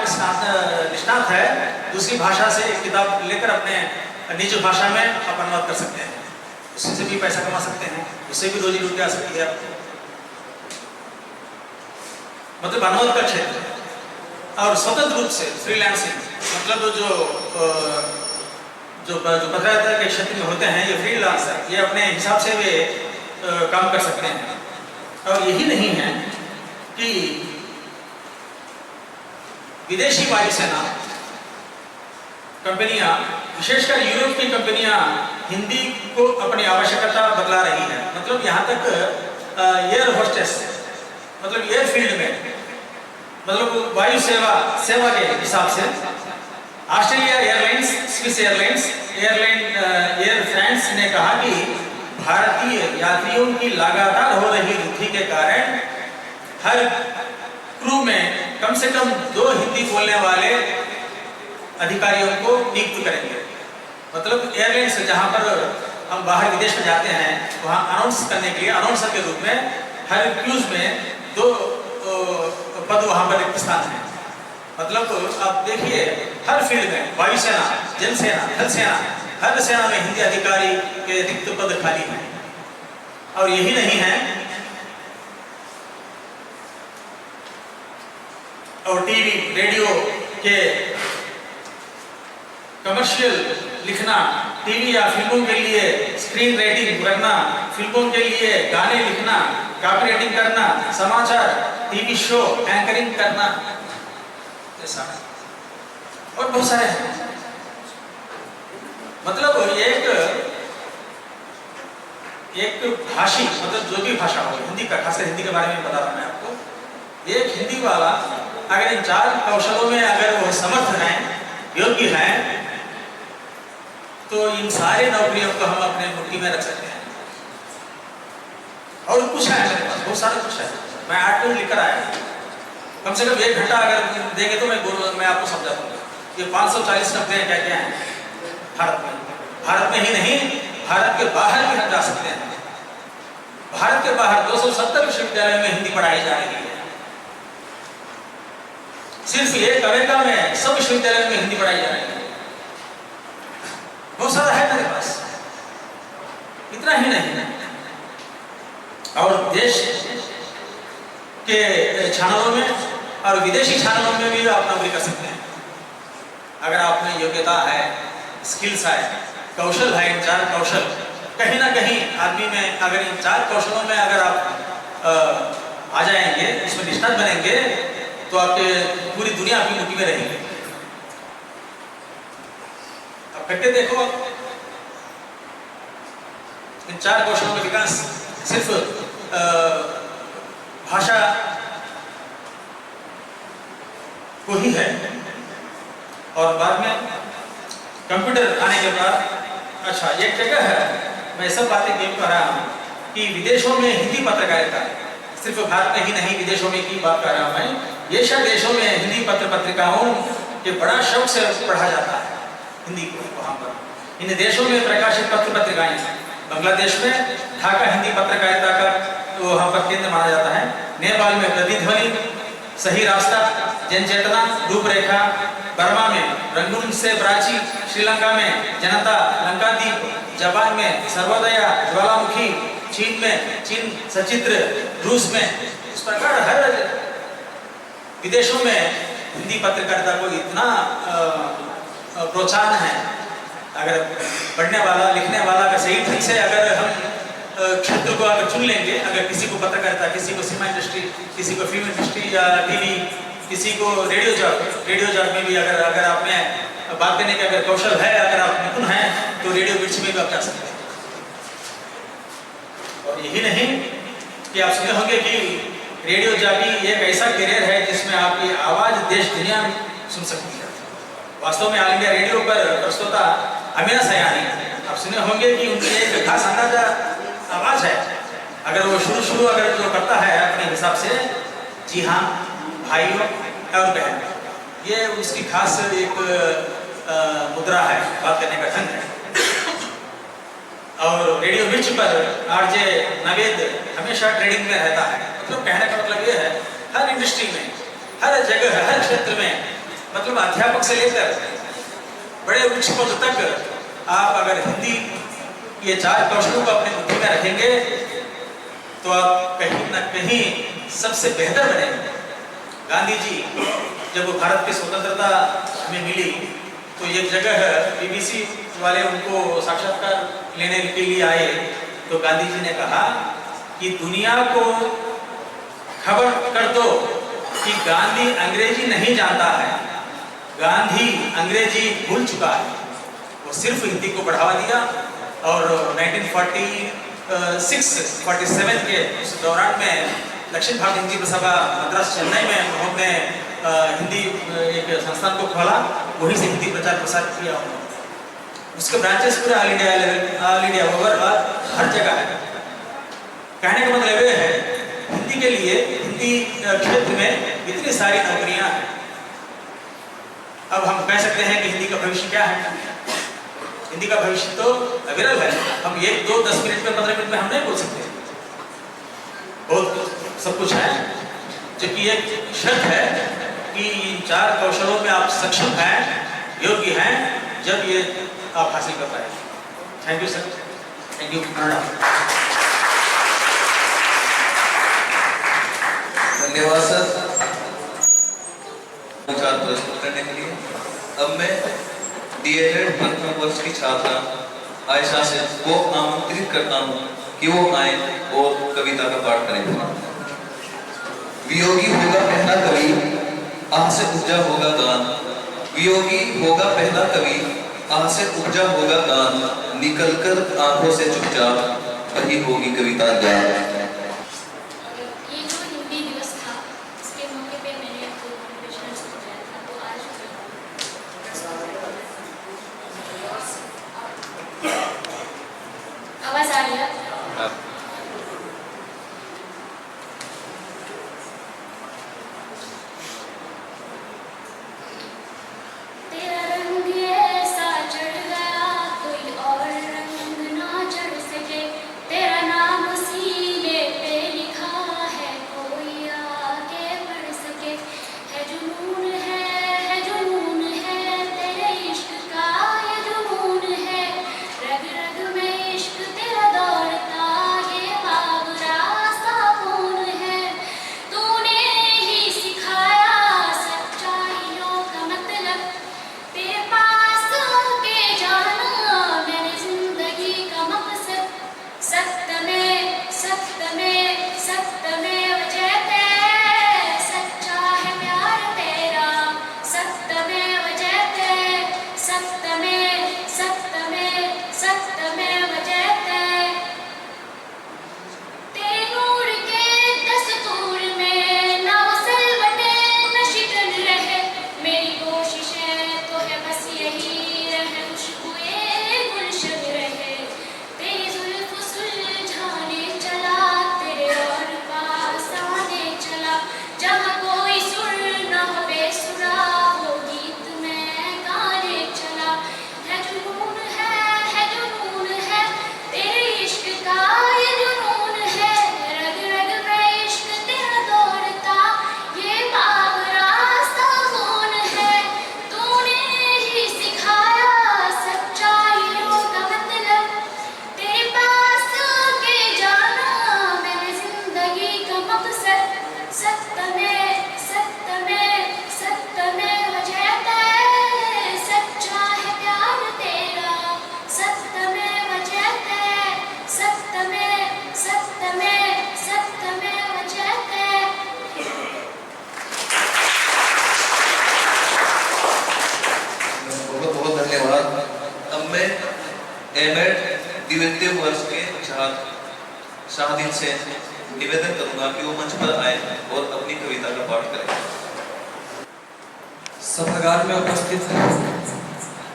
निष्णात है, दूसरी भाषा से एक किताब लेकर अपने निज भाषा में आप अनुवाद कर सकते हैं, उससे भी पैसा कमा सकते हैं, उससे भी रोजी रोटी आ सकती है आपको। मतलब अनुवाद का क्षेत्र। और स्वतंत्र रूप से फ्रीलांसिंग, मतलब जो पत्रकारिता के क्षेत्र में होते हैं, ये फ्रीलांसर, ये अपने हिसाब से वे काम कर सकते हैं। और यही नहीं है कि विदेशी वायुसेना कंपनियां, विशेषकर यूरोप की कंपनियां हिंदी को अपनी आवश्यकता बदला रही है। मतलब यहाँ तक एयर होस्टेस, मतलब एयरफील्ड में, मतलब वायु सेवा के हिसाब से Australia airlines, Swiss airlines, air France ने कहा कि भारतीय यात्रियों की लगातार हो रही वृद्धि के कारण हर क्रू में कम से कम 2 हिंदी बोलने वाले अधिकारियों को नियुक्त करेंगे। मतलब एयरलाइंस जहां पर हम बाहर विदेश में जाते हैं, वहां अनाउंस करने के लिए अनाउंसर के रूप में हर क्रूज में 2 पद वहां पर रिक्त स्थान है। मतलब आप देखिए हर फील्ड में, वायुसेना, जल सेना, थल सेना, हर सेना में हिंदी अधिकारी के रिक्त पद खाली हैं। और यही नहीं है, और टीवी, रेडियो के कमर्शियल लिखना, टीवी या फिल्मों के लिए स्क्रीन राइटिंग करना, फिल्मों के लिए गाने लिखना, कॉपी राइटिंग करना, समाचार, टीवी शो एंकरिंग करना, ऐसा और बहुत सारे हैं। मतलब एक भाषी, मतलब जो भी भाषा हो, हिंदी का, खासकर हिंदी के बारे में बता रहा हूं मैं आपको, एक हिंदी वाला अगर इन 4 कौशलों में अगर वो समर्थ हैं, योग्य हैं, तो इन सारे नौकरियों को हम अपने मुट्ठी में रख सकते हैं। और कुछ है मेरे पास, बहुत सारा कुछ है, मैं आर्टिकल लिखकर आया, कम से कम 1 घंटा अगर देंगे तो मैं आपको समझा दूंगा ये 540 नौकरियां क्या क्या हैं भारत में ही नहीं, भारत के बाहर भी हम जा सकते हैं। भारत के बाहर 270 विश्वविद्यालयों में हिंदी पढ़ाई जा रही है। सिर्फ एक अमेरिका में सब विश्वविद्यालयों में हिंदी पढ़ाई जा रही है। बहुत सारा है मेरे पास, इतना ही नहीं। और देश के चैनलों में और विदेशी चैनलों में भी आप नौकरी कर सकते हैं अगर आप में योग्यता है, स्किल्स है, कौशल है। इन 4 कौशल कहीं ना कहीं आदमी में, अगर इन 4 कौशलों में अगर आप आ जाएंगे, इसमें निष्णात बनेंगे, तो आपके पूरी दुनिया आपकी मुट्ठी में रहेगी। अब करके देखो, इन 4 कौशलों का विकास सिर्फ भाषा को ही है। और बाद में कंप्यूटर आने के बाद, अच्छा एक जगह है, मैं सब बातें क्यों कह रहा हूँ कि विदेशों में हिंदी पत्रकारिता, सिर्फ भारत में ही नहीं, विदेशों में की बात कर रहा हूँ मैं, एशिया देशों में हिंदी पत्रिकाओं के बड़ा शौक से पढ़ा जाता है हिंदी को। वहाँ पर इन देशों में प्रकाशित पत्रिकाएं हैं। बांग्लादेश में ढाका हिंदी पत्रकारिता का तो वहाँ पर केंद्र माना जाता है। नेपाल में प्रतिध्वनि, सही रास्ता, जनचेतना, रूपरेखा, बर्मा में रंगून से प्राची, श्रीलंका में जनता, लंकादीप, जापान में सर्वोदया, ज्वालामुखी, चीन में चीन सचित्र, रूस में, इस प्रकार हर विदेशों में हिंदी पत्रकारिता को इतना प्रोत्साहन है। अगर पढ़ने वाला, लिखने वाला का सही ढंग से अगर हम क्षेत्र को अगर चुन लेंगे, अगर किसी को पत्रकारिता, किसी को सिनेमा इंडस्ट्री, किसी को फिल्म इंडस्ट्री या टीवी, किसी को रेडियो जॉब में भी अगर आप में बात करने का अगर कौशल है, अगर आप निपुण हैं, तो रेडियो मिर्च में भी आप जा सकते हैं। और यही नहीं कि आप सुने होंगे कि रेडियो जॉकी एक ऐसा करियर है जिसमें आपकी आवाज देश दुनिया सुन सकती है। वास्तव में ऑल इंडिया रेडियो पर प्रस्तुता अमीना सयानी, आप सुने होंगे कि उनकी एक खास अंदाजा आवाज है। अगर वो शुरू अगर जो करता है अपने हिसाब से, जी हाँ, भाइयों और बहन, ये उसकी खास एक मुद्रा है, बात करने का ढंग है। और रेडियो मिर्च पर आरजे नवेद हमेशा ट्रेडिंग में रहता है। मतलब कहने का मतलब ये है, हर इंडस्ट्री में, हर जगह, हर क्षेत्र में, मतलब अध्यापक से लेकर बड़े उच्च पद तक आप अगर हिंदी ये 4 कौशलों को अपनी बुद्धि में रखेंगे तो आप कहीं न कहीं सबसे बेहतर बनेंगे। गांधी जी जब भारत की स्वतंत्रता हमें मिली तो एक जगह बीबीसी वाले उनको साक्षात्कार लेने के लिए आए, तो गांधी जी ने कहा कि दुनिया को खबर कर दो कि गांधी अंग्रेजी नहीं जानता है, गांधी अंग्रेजी भूल चुका है। वो सिर्फ हिंदी को बढ़ावा दिया और 1947 के उस दौरान में दक्षिण भारत हिंदी सभा मद्रास चेन्नई में उन्होंने हिंदी एक संस्थान को खोला, वहीं से हिंदी प्रचार प्रसार किया उन्होंने। उसके ब्रांचेस पूरे ऑल इंडिया ओवर हर जगह है। कहने का मतलब ये है, हिंदी के लिए, हिंदी क्षेत्र में इतनी सारी नौकरियां हैं। अब हम कह सकते हैं कि हिंदी का भविष्य क्या है? हिंदी का भविष्य तो अविरल है। हम 1, 2, 10 मिनट में, 15 मिनट में हम नहीं बोल सकते। बहुत सब कुछ है, जबकि एक शर्त है कि इन 4 कौशलों में आप सक्षम हैं, योग्य हैं, जब ये आप हासिल कर पाए। Thank you sir, thank you. धन्यवाद सर 4 प्रस्तुत करने के लिए। अब मैं डीएलएड प्रथम वर्ष की छात्रा आयशा से वो आमंत्रित करता हूँ कि वो आए और कविता का पाठ करें। वियोगी होगा पहला कवि, आह से उपजा होगा गान। वियोगी होगा पहला कवि, आह से उपजा होगा गान। निकलकर आंखों से चुपचाप वही होगी कविता ज्ञान। ये जो हिंदी दिवस था, इसके मौके पे मैंने आपको मोटिवेशनल समझाया था, तो आज आवाज आ रही है? तेरा रंग ऐसा चढ़ गया, कोई और रंग ना चढ़ सके। तेरा नाम सीने पे लिखा है, कोई आके पढ़ सके। है जुनून है जुनून है, तेरे इश्क का ये जुनून है। रग रग में इश्क तेरा दौड़ता, ये बाबरा सा खून है। तूने ही सिखाया सच्चाइयों का मतलब, तेरे पास के जाना मैंने जिंदगी का मकसद। सत्य में वजहते, सच्चा है प्यार तेरा। सत्य में वजहते, सत्य में वजहते। तेरे नूर के दस्तूर में ना वो सिलवटे न शिकन रहे। मेरी कोशिशें तो है बस यही रहे, खुशबुए गुलशन रहे। तेरी जुल्फ सुलझाने चला, तेरे और पास आने चला। जहाँ कोई सुर न हो बेसुरा, वो गीत में गाने चला। है जुनून है, तेरे इश्क का ये जुनून है। रग रग में इश्क तेरा दौड़ता, ये बाबरा सा खून है। तूने ही सिखाया सच्चाइयों का मतलब, तेरे पास के जाना मैंने जिंदगी का मकसद। सत्य में वजहते, सच्चा है प्यार तेरा। सत्य में वजहते, सत्य में वजहते। बहुत बहुत धन्यवाद। अब मैं एमएड द्वितीय वर्ष के छात्र शाहदीन से निवेदन करूंगा कि वो मंच पर आए और अपनी कविता का पाठ करें। सभागार में उपस्थित हैं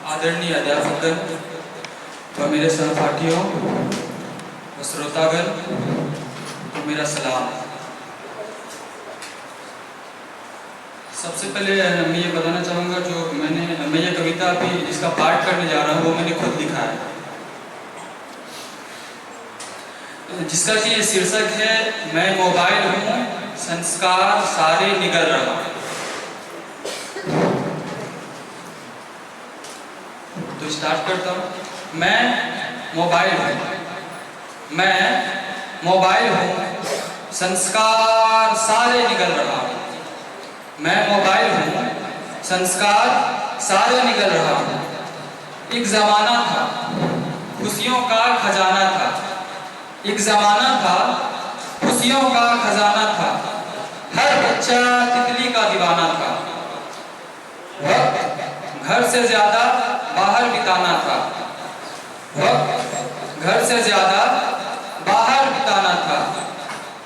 आदरणीय अध्यापकगण व मेरे सहपाठियों व श्रोतागण को मेरा सलाम। सबसे पहले मैं ये बताना चाहूँगा जो मैं ये कविता अभी जिसका पाठ करने जा रहा हूँ वो मैंने खुद लिखा है, जिसका कि ये शीर्षक है मैं मोबाइल हूँ संस्कार सारे निगल रहा। तो स्टार्ट करता हूँ। मैं मोबाइल हूँ, मैं मोबाइल हूँ संस्कार सारे निगल रहा। मैं मोबाइल हूँ संस्कार सारे निगल रहा हूँ। एक ज़माना था खुशियों का खजाना था, एक ज़माना था खुशियों का खजाना था। हर बच्चा तितली का दीवाना था। वक्त घर से ज़्यादा बाहर बिताना था। वक्त घर से ज़्यादा बाहर बिताना था।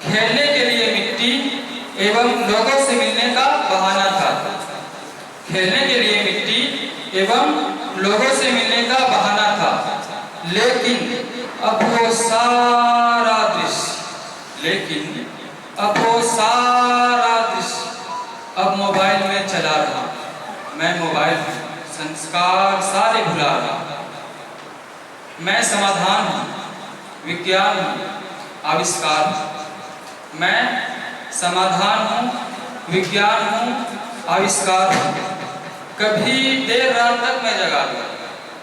खेलने के लिए मिट्टी एवं लोगों से मिलने का बहाना था। खेलने के लिए मिट्टी एवं लोगों से मिलने का बहाना था। लेकिन अब वो सारा दृश्य अब मोबाइल में चला रहा। मैं मोबाइल हूँ संस्कार सारे भुला रहा। मैं समाधान हूँ विज्ञान हूँ आविष्कार हूँ। मैं समाधान हूँ विज्ञान हूँ आविष्कार हूँ। कभी देर रात तक मैं जगा दूँ,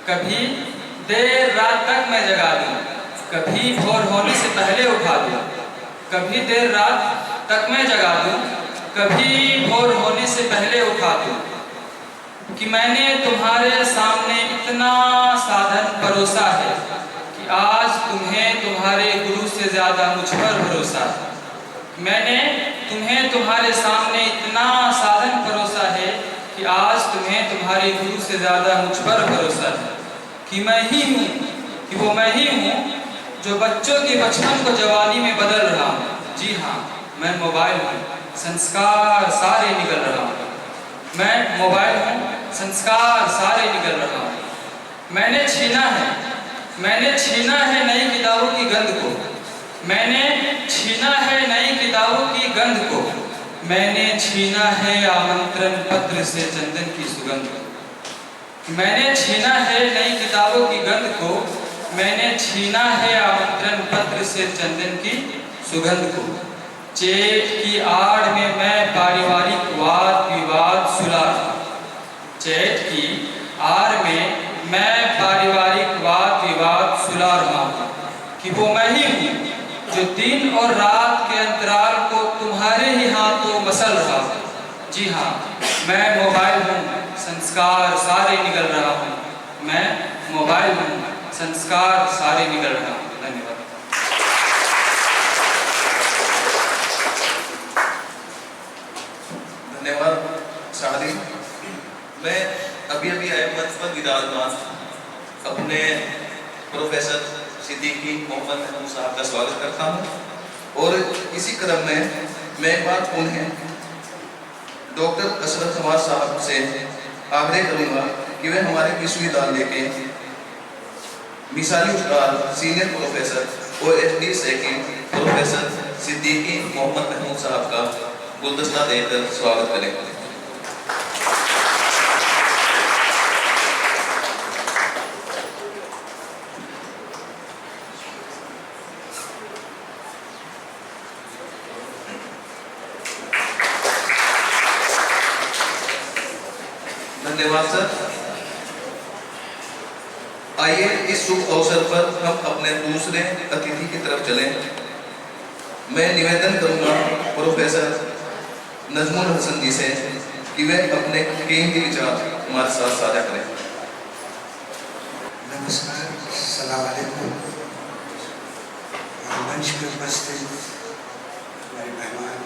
कभी देर रात तक मैं जगा दूँ, कभी भोर होने से पहले उठा दूँ। कभी देर रात तक मैं जगा दूँ, कभी भोर होने से पहले उठा दूँ। कि मैंने तुम्हारे सामने इतना साधन परोसा है कि आज तुम्हें तुम्हारे गुरु से ज़्यादा मुझ पर भरोसा है। मैंने तुम्हें तुम्हारे सामने इतना साधन परोसा है कि आज तुम्हें तुम्हारे गुरु से ज़्यादा मुझ पर भरोसा है। कि मैं ही हूँ, कि वो मैं ही हूँ जो बच्चों के बचपन को जवानी में बदल रहा हूँ। जी हाँ, मैं मोबाइल हूँ संस्कार सारे निकल रहा हूँ। मैं मोबाइल हूँ संस्कार सारे निकल रहा हूँ। मैंने छीना है नई किताबों की गंध को। मैंने छीना है नई किताबों की गंध को। मैंने छीना है आमंत्रण पत्र से चंदन की सुगंध को। मैंने छीना है नई किताबों की गंध को। मैंने छीना है आमंत्रण पत्र से चंदन की सुगंध को। चेत की आड़ में मैं पारिवारिक वाद विवाद सुला रहा। चैत की आड़ में मैं पारिवारिक वाद विवाद सुला रहा हूँ। कि वो मैं ही हूँ जो दिन और रात के अंतराल को तुम्हारे ही हाथों मसल रहा हूँ। जी हाँ, मैं मोबाइल हूँ संस्कार सारे निकल रहा हूँ। मैं मोबाइल हूँ संस्कार सारे निकल रहा हूँ। धन्यवाद। धन्यवाद शादी। मैं अभी आए मंच पर विराजमान अपने प्रोफेसर सिद्दीकी मोहम्मद महमूद साहब का स्वागत करता हूँ। और इसी क्रम में मैं एक बार उन्हें डॉक्टर अशरफ नवाज साहब से आग्रह करूँगा कि वे हमारे विश्वविद्यालय के मिसाली उस्ताद senior professor OSD second professor Siddiqui Mohammad Mahmood साहब का गुलदस्ता देकर स्वागत करें। धन्यवाद सर। आइए इस शुभ अवसर पर हम अपने दूसरे अतिथि की तरफ चलें। मैं निवेदन करूंगा प्रोफेसर नजमुल हसन जी से कि वे अपने कीमती विचार हमारे साथ साझा करें। नमस्कार, अस्सलाम वालेकुम। मंच में उपस्थित हमारे मेहमान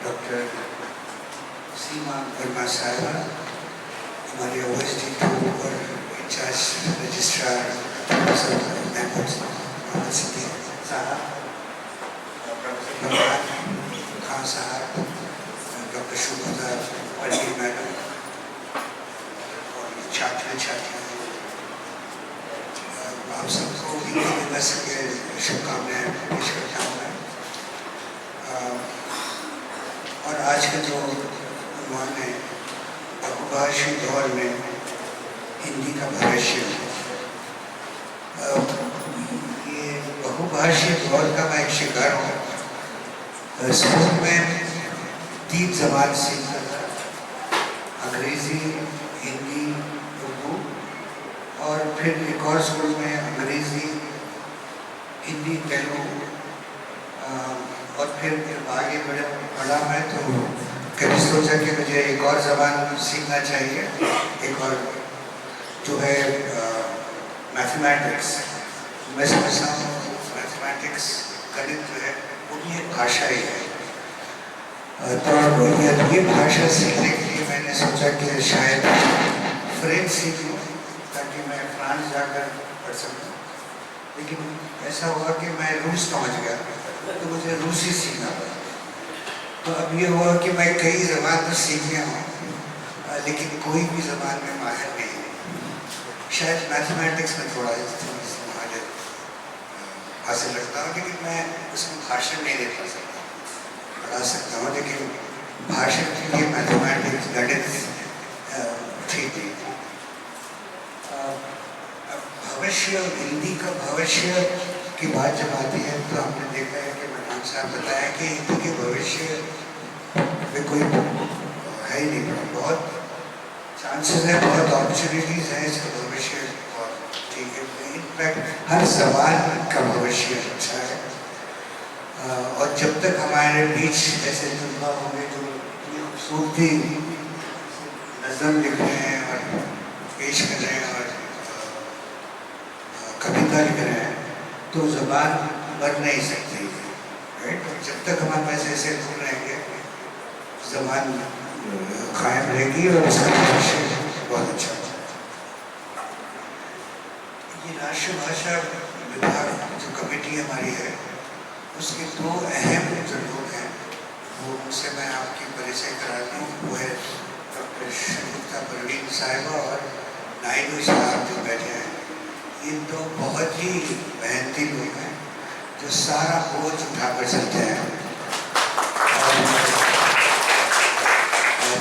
डॉक्टर सीमा वर्मा साहिबा, हमारे OSD और in charge registrar professor Mahmood Mohammad Siddiq साहब, प्रोफेसर फरमान खान साहब, डॉक्टर शुभदा पटेल मैडम और छात्र छात्राएं, आप सबको हिंदी दिवस के शुभकामनाएं पेश करता हूँ मैं। और आज का का जो उन्वान है बहुभाषी दौर में हिंदी का भविष्य। ये बहुभाषी दौर का मैं एक शिकार हूँ। स्कूल में 3 ज़बान सीखता था, अंग्रेज़ी, हिंदी, उर्दू, और फिर एक और स्कूल में अंग्रेज़ी, हिंदी, तेलुगु, और फिर आगे बढ़ा मैं तो कभी सोचा कि मुझे एक और ज़बान सीखना चाहिए, एक और जो है मैथमेटिक्स। मैं समझता हूँ मैथमेटिक्स, गणित जो है वो भी एक भाषा ही है। तो ये भाषा सीखने के लिए मैंने सोचा कि शायद फ्रेंच सीख लूँ ताकि मैं फ्रांस जाकर पढ़ सकूँ। लेकिन ऐसा हुआ कि मैं रूस पहुँच गया तो मुझे रूसी सीखना पड़ा। तो अब ये हुआ कि मैं कई ज़बान तो सीख गया हूँ, लेकिन कोई भी ज़बान में माहिर नहीं है। शायद मैथमेटिक्स में थोड़ा माहिर हासिल रखता हूँ, लेकिन मैं उसमें भाषण नहीं दे सकता, पढ़ा सकता हूँ, लेकिन भाषण के लिए मैथमेटिक्स, गणित ठीक नहीं। भविष्य, हिंदी का भविष्य की बात जब आती है तो हमने देखा है कि मनान साहब बताया कि हिंदी के भविष्य में कोई है ही नहीं, बहुत चांसेस है, बहुत अपॉर्चुनिटीज़ हैं इसका भविष्य, और ठीक है। इनफैक्ट हर ज़बान का भविष्य अच्छा है। और जब तक हमारे बीच ऐसे तजुर्बा होंगे जो खूबसूरती नज़म लिख रहे हैं और पेश कर रहे हैं और कविता लिख रहे हैं, तो ज़बान बढ़ नहीं सकती, राइट। और जब तक हमारे पास ऐसे लोग रहेंगे ज़बान कायम रहेगी और उसका भविष्य बहुत अच्छा होगा। ये राष्ट्रीय भाषा विभाग जो कमेटी हमारी है उसके 2 अहम जो लोग हैं वो उनसे मैं आपकी परिचय कराता हूँ। वो है डॉक्टर शगुफ्ता परवीन साहिबा और नायडू साहब जो बैठे हैं। ये 2 बहुत ही मेहनती लोग हैं जो सारा बोझ उठाकर चलते हैं।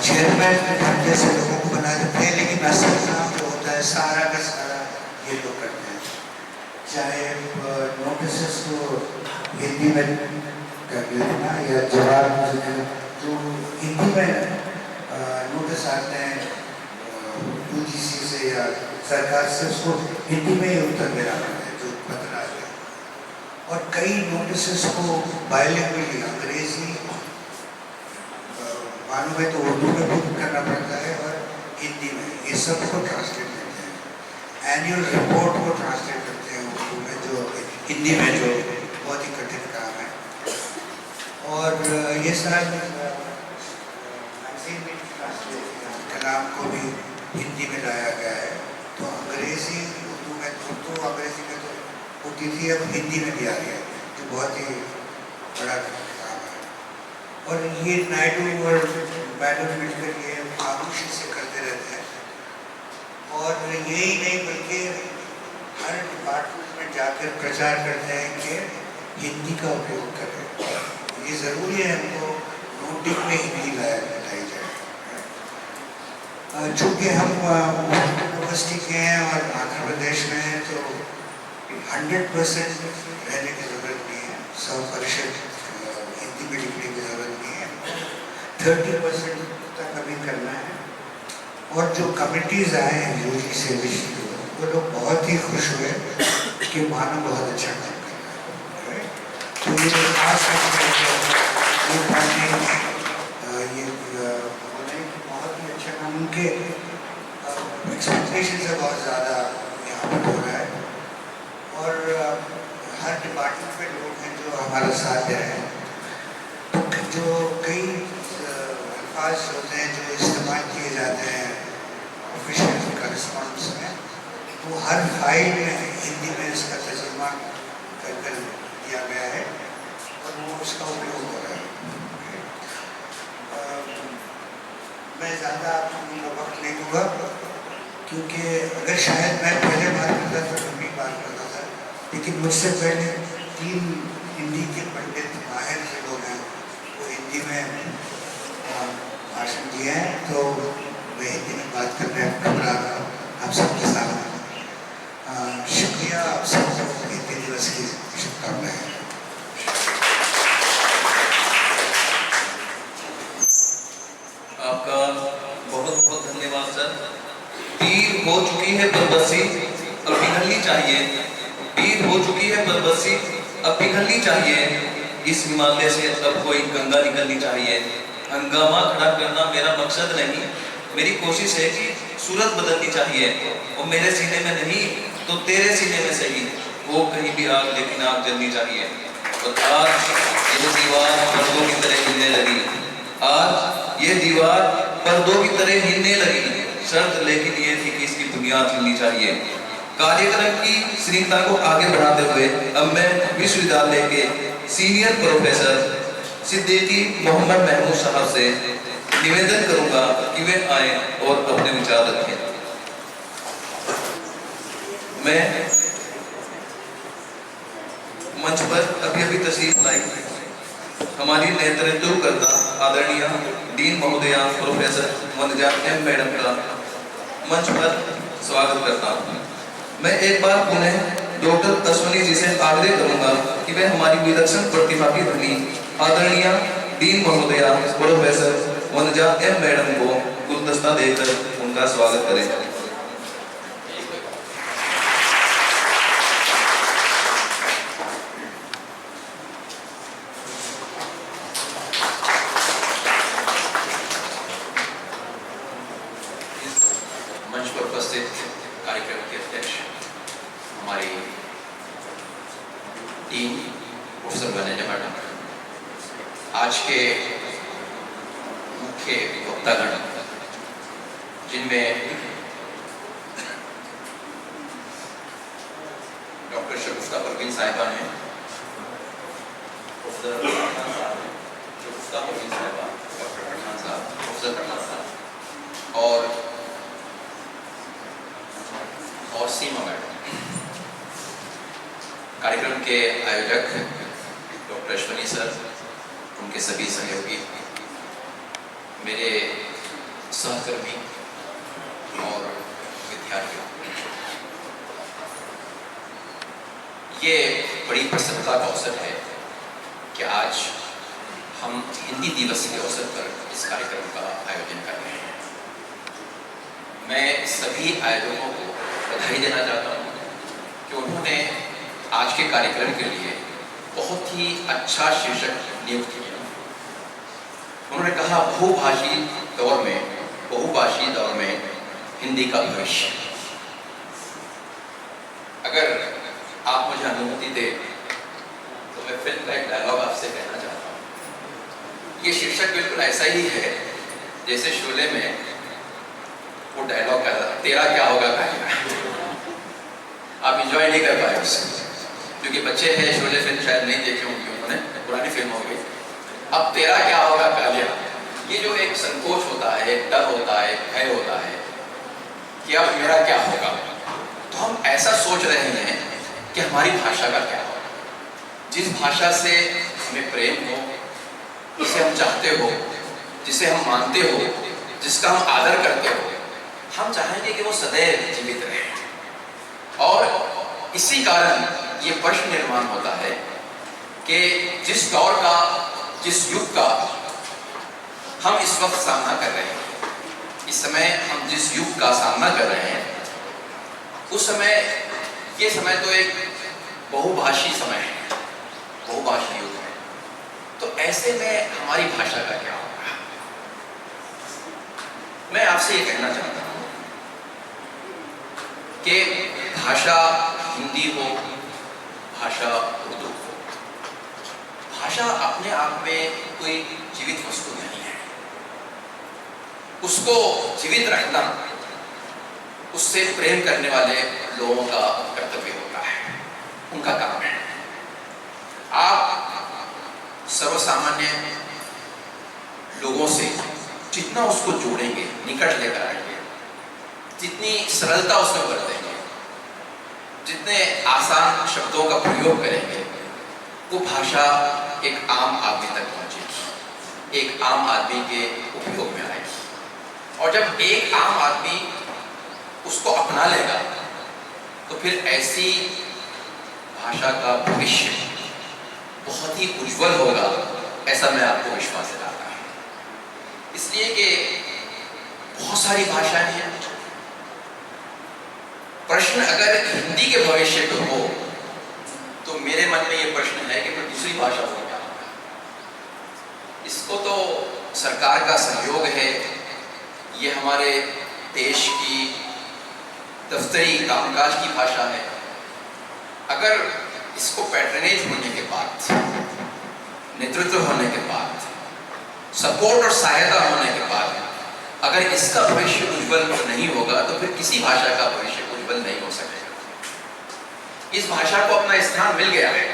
चेयरमैन हम जैसे लोगों को बना देते हैं, लेकिन असल काम जो होता है सारा का सारा ये लोग करते हैं। चाहे नोटिस को हिंदी में कर देना या जवाब जो हिंदी में नोटिस आते हैं UGC से या सरकार से, उसको हिंदी में ही उत्तर देना पड़ता है जो पत्र आते हैं। और कई नोटिस को बायलिंगुअली अंग्रेजी मालूम है तो उर्दू में भी करना पड़ता है और हिंदी में, ये सब को ट्रांसलेट करते हैं। एनुअल रिपोर्ट को ट्रांसलेट करते हैं उर्दू में, जो हिंदी में, जो बहुत ही कठिन काम है। और ये साल मैगजीन में ट्रांसलेट कलाम को भी हिंदी में लाया गया है। तो अंग्रेज़ी उर्दू में, उर्दू अंग्रेज़ी में तो होती थी, अब हिंदी में भी आ रही है, जो बहुत ही बड़ा काम है। और ये नायडू और मैडम मिलकर ये खामोशी से करते रहते हैं। और यही नहीं बल्कि हर डिपार्टमेंट में जाकर प्रचार करते हैं कि हिंदी का उपयोग करें। ये ज़रूरी है हमको नोटिस में हिंदी लाई जाए। चूँकि हम यूनिवर्सिटी के हैं और आंध्र प्रदेश में हैं, तो 100% रहने की ज़रूरत नहीं है, 100% हिंदी में लिखने की ज़रूरत नहीं है, 30% तक अभी करना है। और जो कमिटीज़ आए हैं यूजी से वो लोग बहुत ही खुश हुए कि मानो बहुत अच्छा काम कर रहा है। तो ये खास बहुत ही अच्छा काम, उनके एक्सपेक्टेशन से बहुत ज़्यादा यहाँ पर हो रहा है। और हर डिपार्टमेंट में लोग हैं जो हमारा साथ दे रहे हैं। तो जो कई अल्फाज होते हैं जो इस्तेमाल किए जाते हैं ऑफिशियल करस्पॉन्डेंस में, वो हर फाइल में हिंदी में इसका तर्जुमा कर दिया गया है और वो उसका उपयोग हो रहा है। मैं ज़्यादा आपको वक्त नहीं दूँगा, क्योंकि अगर शायद मैं पहले बात करता था तो भी बात करता था, लेकिन मुझसे पहले 3 हिंदी के पंडित माहिर जो लोग हैं वो हिंदी में भाषण दिए हैं, तो मैं हिंदी में बात करने घबरा रहा हूँ आप सबके सामने। शुक्रिया, आप सबको हिंदी दिवस की शुभकामनाएं। आपका बहुत बहुत धन्यवाद सर। पीर हो चुकी है बदबसी, अब पिघलनी चाहिए। पीर हो चुकी है बदबसी, अब पिघलनी चाहिए। इस हिमालय से अब कोई गंगा निकलनी चाहिए। हंगामा खड़ा करना मेरा मकसद नहीं, मेरी कोशिश है कि सूरत बदलनी चाहिए। और मेरे सीने में नहीं तो तेरे सीने में सही, वो कहीं भी आग लेकिन आग जलनी चाहिए। और आज ये दीवार पर्दों की तरह हिलने लगी, आज ये दीवार पर्दों की तरह हिलने लगी। शर्त लेकिन ये थी कि इसकी बुनियाद हिलनी चाहिए। कार्यक्रम की श्रृंखला को आगे बढ़ाते हुए अब मैं विश्वविद्यालय के सीनियर प्रोफेसर सिद्दीकी मोहम्मद महमूद साहब से निवेदन करूंगा कि वे आए और अपने विचार रखें। मैं मंच पर अभी तशरीफ लाई हमारी नेतृत्व करता आदरणीय डीन महोदया प्रोफेसर वनजा एम मैडम का मंच पर स्वागत करता हूँ। मैं एक बार पुनः डॉक्टर अश्वनी जी से आग्रह करूंगा कि वे हमारी विलक्षण प्रतिभा की धनी आदरणीय डीन महोदया प्रोफेसर वनजा एम मैडम को गुलदस्ता देकर उनका स्वागत करें। मंच पर उपस्थित कार्यक्रम के अध्यक्ष हमारी टीम प्रोफेसर वनजा मैडम, आज के मुख्य वक्तागण जिनमें डॉक्टर शगुफ्ता परवीन साहिबा हैं, प्रोफेसर पठान साहब, शगुफ्ता परवीन साहिबा, डॉक्टर पठान साहब, प्रोफेसर पठान साहब और सीमा मैडम। कार्यक्रम के आयोजक डॉक्टर अश्वनी सर, उनके सभी सहयोगी, मेरे सहकर्मी और विद्यार्थी, ये बड़ी प्रसन्नता का अवसर है कि आज हम हिंदी दिवस के अवसर पर इस कार्यक्रम का आयोजन कर रहे हैं। मैं सभी आयोजकों को बधाई देना चाहता हूँ कि उन्होंने आज के कार्यक्रम के लिए बहुत ही अच्छा शीर्षक नियुक्त किया। उन्होंने कहा बहुभाषी दौर में हिंदी का भविष्य। अगर आप मुझे अनुमति दें तो मैं फिल्म का एक डायलॉग आपसे कहना चाहता हूँ। ये शीर्षक बिल्कुल ऐसा ही है जैसे शोले में वो डायलॉग का तेरा क्या होगा कहेगा। आप इंजॉय नहीं कर पाए उससे, क्योंकि बच्चे हैं, शोले फिल्म शायद नहीं देखे होंगे उन्होंने, पुरानी फिल्म हो गई। अब तेरा क्या होगा कालिया, ये जो एक संकोच होता है, एक डर होता है, भय होता है कि अब मेरा क्या होगा, तो हम ऐसा सोच रहे हैं कि हमारी भाषा का क्या होगा। जिस भाषा से हमें प्रेम हो, जिसे हम चाहते हो, जिसे हम मानते हो, जिसका हम आदर करते हो, हम चाहेंगे कि वो सदैव जीवित रहे। और इसी कारण ये प्रश्न निर्माण होता है कि जिस दौर का, जिस युग का हम इस वक्त सामना कर रहे हैं, इस समय हम जिस युग का सामना कर रहे हैं, उस समय, ये समय तो एक बहुभाषी समय है, बहुभाषी युग है। तो ऐसे में हमारी भाषा का क्या होगा। मैं आपसे ये कहना चाहता हूँ कि भाषा हिंदी हो, भाषा उर्दू हो, भाषा अपने आप में कोई जीवित वस्तु नहीं है। उसको जीवित रखना उससे प्रेम करने वाले लोगों का कर्तव्य होता है, उनका काम है। आप सर्वसामान्य लोगों से जितना उसको जोड़ेंगे, निकट लेकर आएंगे, जितनी सरलता उसमें बरतेंगे, जितने आसान शब्दों का प्रयोग करेंगे, वो भाषा एक आम आदमी तक पहुंचेगी, एक आम आदमी के उपयोग में आएगी। और जब एक आम आदमी उसको अपना लेगा तो फिर ऐसी भाषा का भविष्य बहुत ही उज्जवल होगा, ऐसा मैं आपको विश्वास दिलाता हूँ। इसलिए कि बहुत सारी भाषाएं हैं। प्रश्न अगर हिंदी के भविष्य पे हो तो मेरे मन में ये प्रश्न है कि फिर दूसरी भाषा को क्या होगा। इसको तो सरकार का सहयोग है, ये हमारे देश की दफ्तरी कामकाज की भाषा है। अगर इसको पैट्रनेज होने के बाद, नेतृत्व होने के बाद, सपोर्ट और सहायता होने के बाद अगर इसका भविष्य उज्जवल नहीं होगा तो फिर किसी भाषा का भविष्य उज्जवल नहीं हो सकेगा। इस भाषा को अपना स्थान मिल गया है।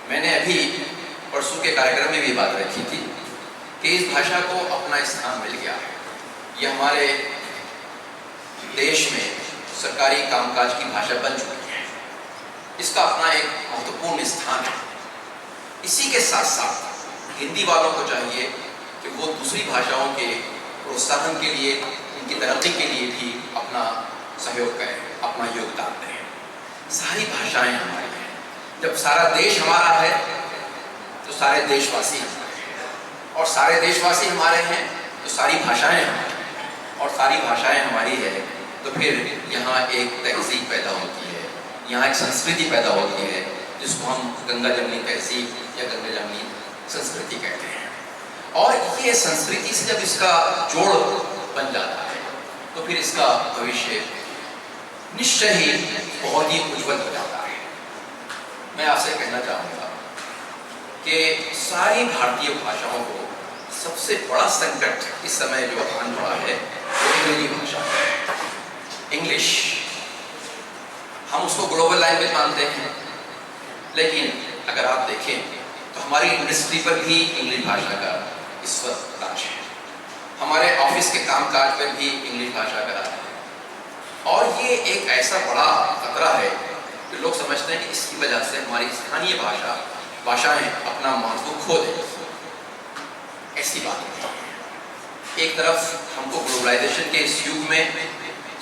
मैंने अभी परसों के कार्यक्रम में भी बात रखी थी कि इस भाषा को अपना स्थान मिल गया है। यह हमारे देश में सरकारी कामकाज की भाषा बन चुकी है। इसका अपना एक महत्वपूर्ण स्थान है। इसी के साथ साथ हिंदी वालों को चाहिए कि वो दूसरी भाषाओं के प्रोत्साहन के लिए, उनकी तरक्की के लिए भी अपना सहयोग करें, अपना योगदान दें। सारी भाषाएं हमारी हैं। जब सारा देश हमारा है तो सारे देशवासी हमारे हैं, और सारे देशवासी हमारे हैं तो सारी भाषाएं हमारी हैं, और सारी भाषाएं हमारी है तो फिर यहाँ एक तहजीब पैदा होती है, यहाँ एक संस्कृति पैदा होती है जिसको हम गंगा जमनी तहजीब या गंगा जमनी संस्कृति कहते हैं। और ये संस्कृति से जब इसका जोड़ बन जाता है तो फिर इसका भविष्य निश्चय ही बहुत ही उज्जवल हो जाता है। मैं आपसे कहना चाहूँगा कि सारी भारतीय भाषाओं को सबसे बड़ा संकट इस समय जो आन रहा है वो अंग्रेजी भाषा है। इंग्लिश, हम उसको ग्लोबल लैंग्वेज मानते हैं, लेकिन अगर आप देखें तो हमारी इंडस्ट्री पर भी इंग्लिश भाषा का इस वक्त राज है। हमारे ऑफिस के कामकाज पर भी इंग्लिश भाषा का राज है। और ये एक ऐसा बड़ा खतरा है कि लोग समझते हैं कि इसकी वजह से हमारी स्थानीय भाषाएं अपना महत्व खो देंगी। ऐसी बात नहीं है। एक तरफ हमको ग्लोबलाइजेशन के इस युग में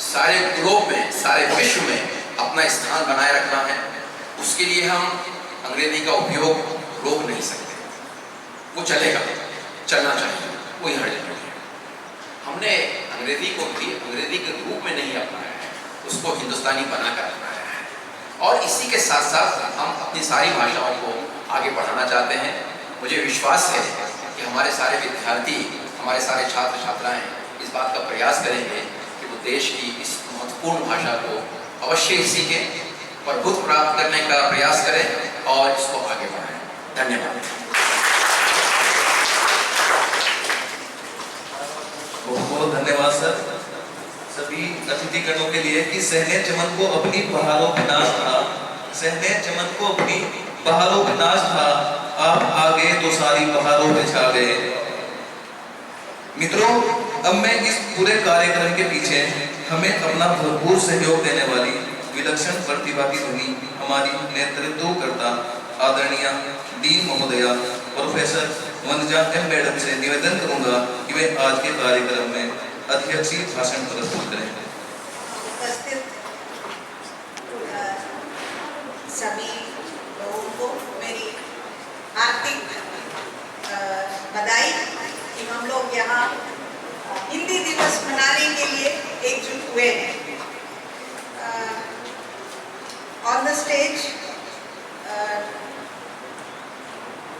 सारे ग्लोब में, सारे विश्व में अपना स्थान बनाए रखना है। उसके लिए हम अंग्रेजी का उपयोग रोक नहीं सकते, वो चलेगा, चलना चाहिए, कोई हर्ज नहीं है। हमने अंग्रेजी को भी अंग्रेजी के रूप में नहीं अपनाया है, उसको हिंदुस्तानी बनाकर अपनाया है। और इसी के साथ साथ हम अपनी सारी भाषाओं को आगे बढ़ाना चाहते हैं। मुझे विश्वास है कि हमारे सारे विद्यार्थी, हमारे सारे छात्र छात्राएं इस बात का प्रयास करेंगे कि वो देश की इस महत्वपूर्ण भाषा को अवश्य ही सीखें, प्रभुत्व प्राप्त करने का प्रयास करें और इसको आगे बढ़ाएं। धन्यवाद। बहुत बहुत धन्यवाद सर सभी अतिथिगणों के लिए कि सहने चमन को अपनी बहारों का नाज था, सहने चमन को अपनी बहारों का नाज था, आप आगे तो सारी बहारों पे छा गए। मित्रों, अब मैं इस पूरे कार्यक्रम के पीछे हमें अपना भरपूर सहयोग देने वाली विलक्षण प्रतिभा की धनी हमारी नेतृत्व करता आदरणीय डीन महोदया प्रोफेसर वंदजा एम मैडम से निवेदन करूंगा कि वे आज के कार्यक्रम में अध्यक्षीय भाषण प्रस्तुत करें। उपस्थित सभी लोगों को मेरी हार्दिक बधाई कि हम लोग यहाँ हिंदी दिवस मनाने के लिए एकजुट हुए हैं। On the stage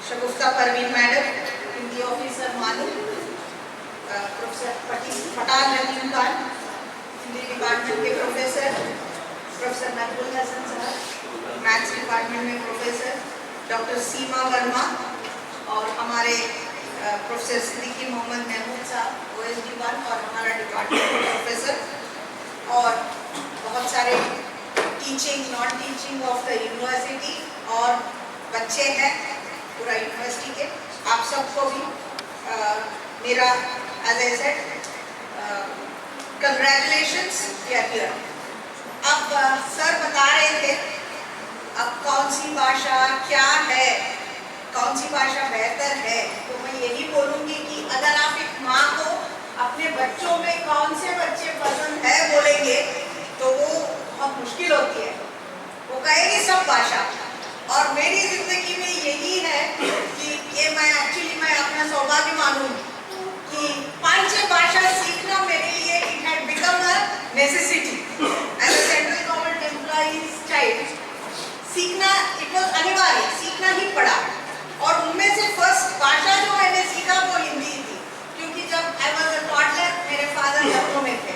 Shagufta Parveen madam, Hindi officer मानू, प्रोफेसर पठान रहीम खान, हिंदी डिपार्टमेंट के प्रोफेसर नकबुल हसन साहब, मैथ्स डिपार्टमेंट में प्रोफेसर डॉक्टर सीमा वर्मा, और हमारे प्रोफेसर सिद्दीकी मोहम्मद महमूद साहब OSD1 और हमारा डिपार्टमेंट प्रोफेसर, और बहुत सारे teaching non teaching of the university और बच्चे हैं पूरा यूनिवर्सिटी के। आप सबको भी मेरा as I said congratulations here. अब सर बता रहे थे अब कौन सी भाषा क्या है, कौन सी भाषा बेहतर है, तो मैं यही बोलूँगी कि अगर आप एक माँ को अपने बच्चों में कौन से बच्चे पसंद है बोलेंगे तो वो बहुत मुश्किल होती है, वो कहेगी सब भाषा। और मेरी जिंदगी में यही है कि ये मैं अपना सौभाग्य मानूंगी कि 5-6 भाषा सीखना मेरे लिए it had become a necessity as a central government employee's child. सीखना इट वाज अनिवार्य, सीखना ही पड़ा। और उनमें से फर्स्ट भाषा जो मैंने सीखा वो हिंदी थी, क्योंकि जब आई वाज अ टॉडलर मेरे फादर लखनऊ में थे,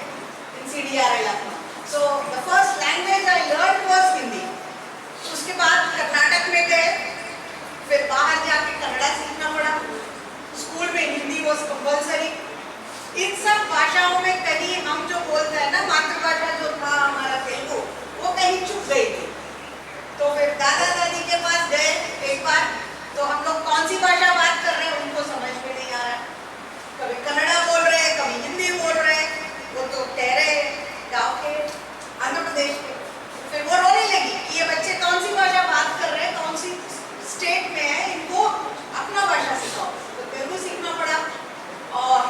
CDRI Lucknow. So the first language I learn was Hindi. उसके बाद कर्नाटक में गए, फिर बाहर जाके कन्नड़ा सीखना पड़ा, स्कूल में हिंदी वाज कंपल्सरी। इन सब भाषाओं में कहीं हम जो बोलते हैं ना, मातृभाषा जो था हमारा तेलुगु, वो कहीं चुप गई थी। तो फिर दादा दादी के पास गए एक बार, तो हम लोग कौन सी भाषा बात कर रहे हैं उनको समझ में नहीं आ रहा, कभी कन्नड़ा बोल रहे हैं, कभी हिंदी बोल रहे हैं। वो तो कह रहे गाँव के आंध्र प्रदेश के। फिर वो रोने लगी कि ये बच्चे कौन सी भाषा बात कर रहे हैं, कौन सी स्टेट में है, इनको अपना भाषा सिखाओ। तो तेलुगु सीखना पड़ा। और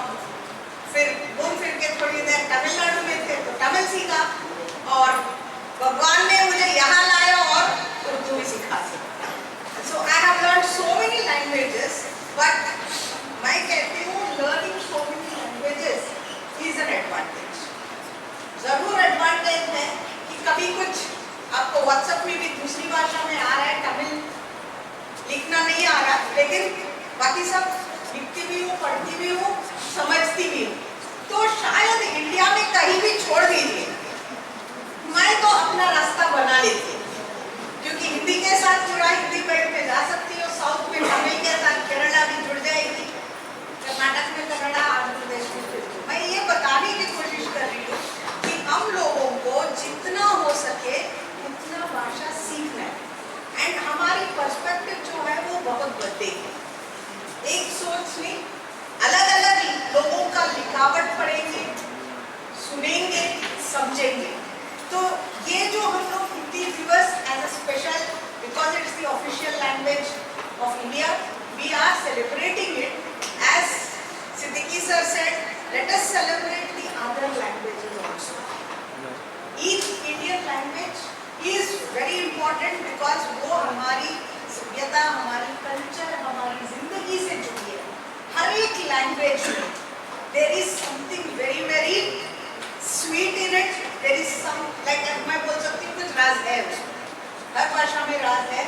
फिर घूम फिर के थोड़ी देर तमिलनाडु में थे तो तमिल सीखा, और भगवान ने मुझे यहाँ लाया और उर्दू भी सिखा। So I have learn so many languages, but मैं कहती हूँ learning so many languages is an advantage. जरूर एडवांटेज है कि कभी कुछ आपको व्हाट्सएप में भी दूसरी भाषा में आ रहा है, तमिल लिखना नहीं आ रहा, लेकिन बाकी सब लिखती भी हूँ, पढ़ती भी हूँ, समझती भी हूँ। तो शायद इंडिया में कहीं भी छोड़ दीजिए, मैं तो अपना रास्ता बना लेती हूँ, क्योंकि हिंदी के साथ पूरा हिंदी बेल्ट में जा सकती हूँ, साउथ में तमिल के साथ केरला भी जुड़ जाएगी, कर्नाटक में कन्नड़ा, आंध्र प्रदेश में तेलुगु। मैं ये बताने की कोशिश कर रही हूँ कि हम लोगों को जितना हो सके उतना भाषा सीखना है, एंड हमारी पर्सपेक्टिव जो है वो बहुत बदलेगी। एक सोच नहीं, अलग अलग लोगों का लिखावट पढ़ेंगे, सुनेंगे, समझेंगे। तो ये जो हम लोग Hindi Diwas as a special, because it's the official language of India, we are celebrating it as Siddiqui sir said, let us celebrate the other languages also. Each Indian language is very important because वो हमारी सभ्यता, हमारी culture, हमारी जिंदगी से जुड़ी है। हर एक लैंग्वेज में there is something very very sweet in it. There is some, like मैं बोल सकती हूँ कुछ राज है उसमें, हर भाषा में राज है।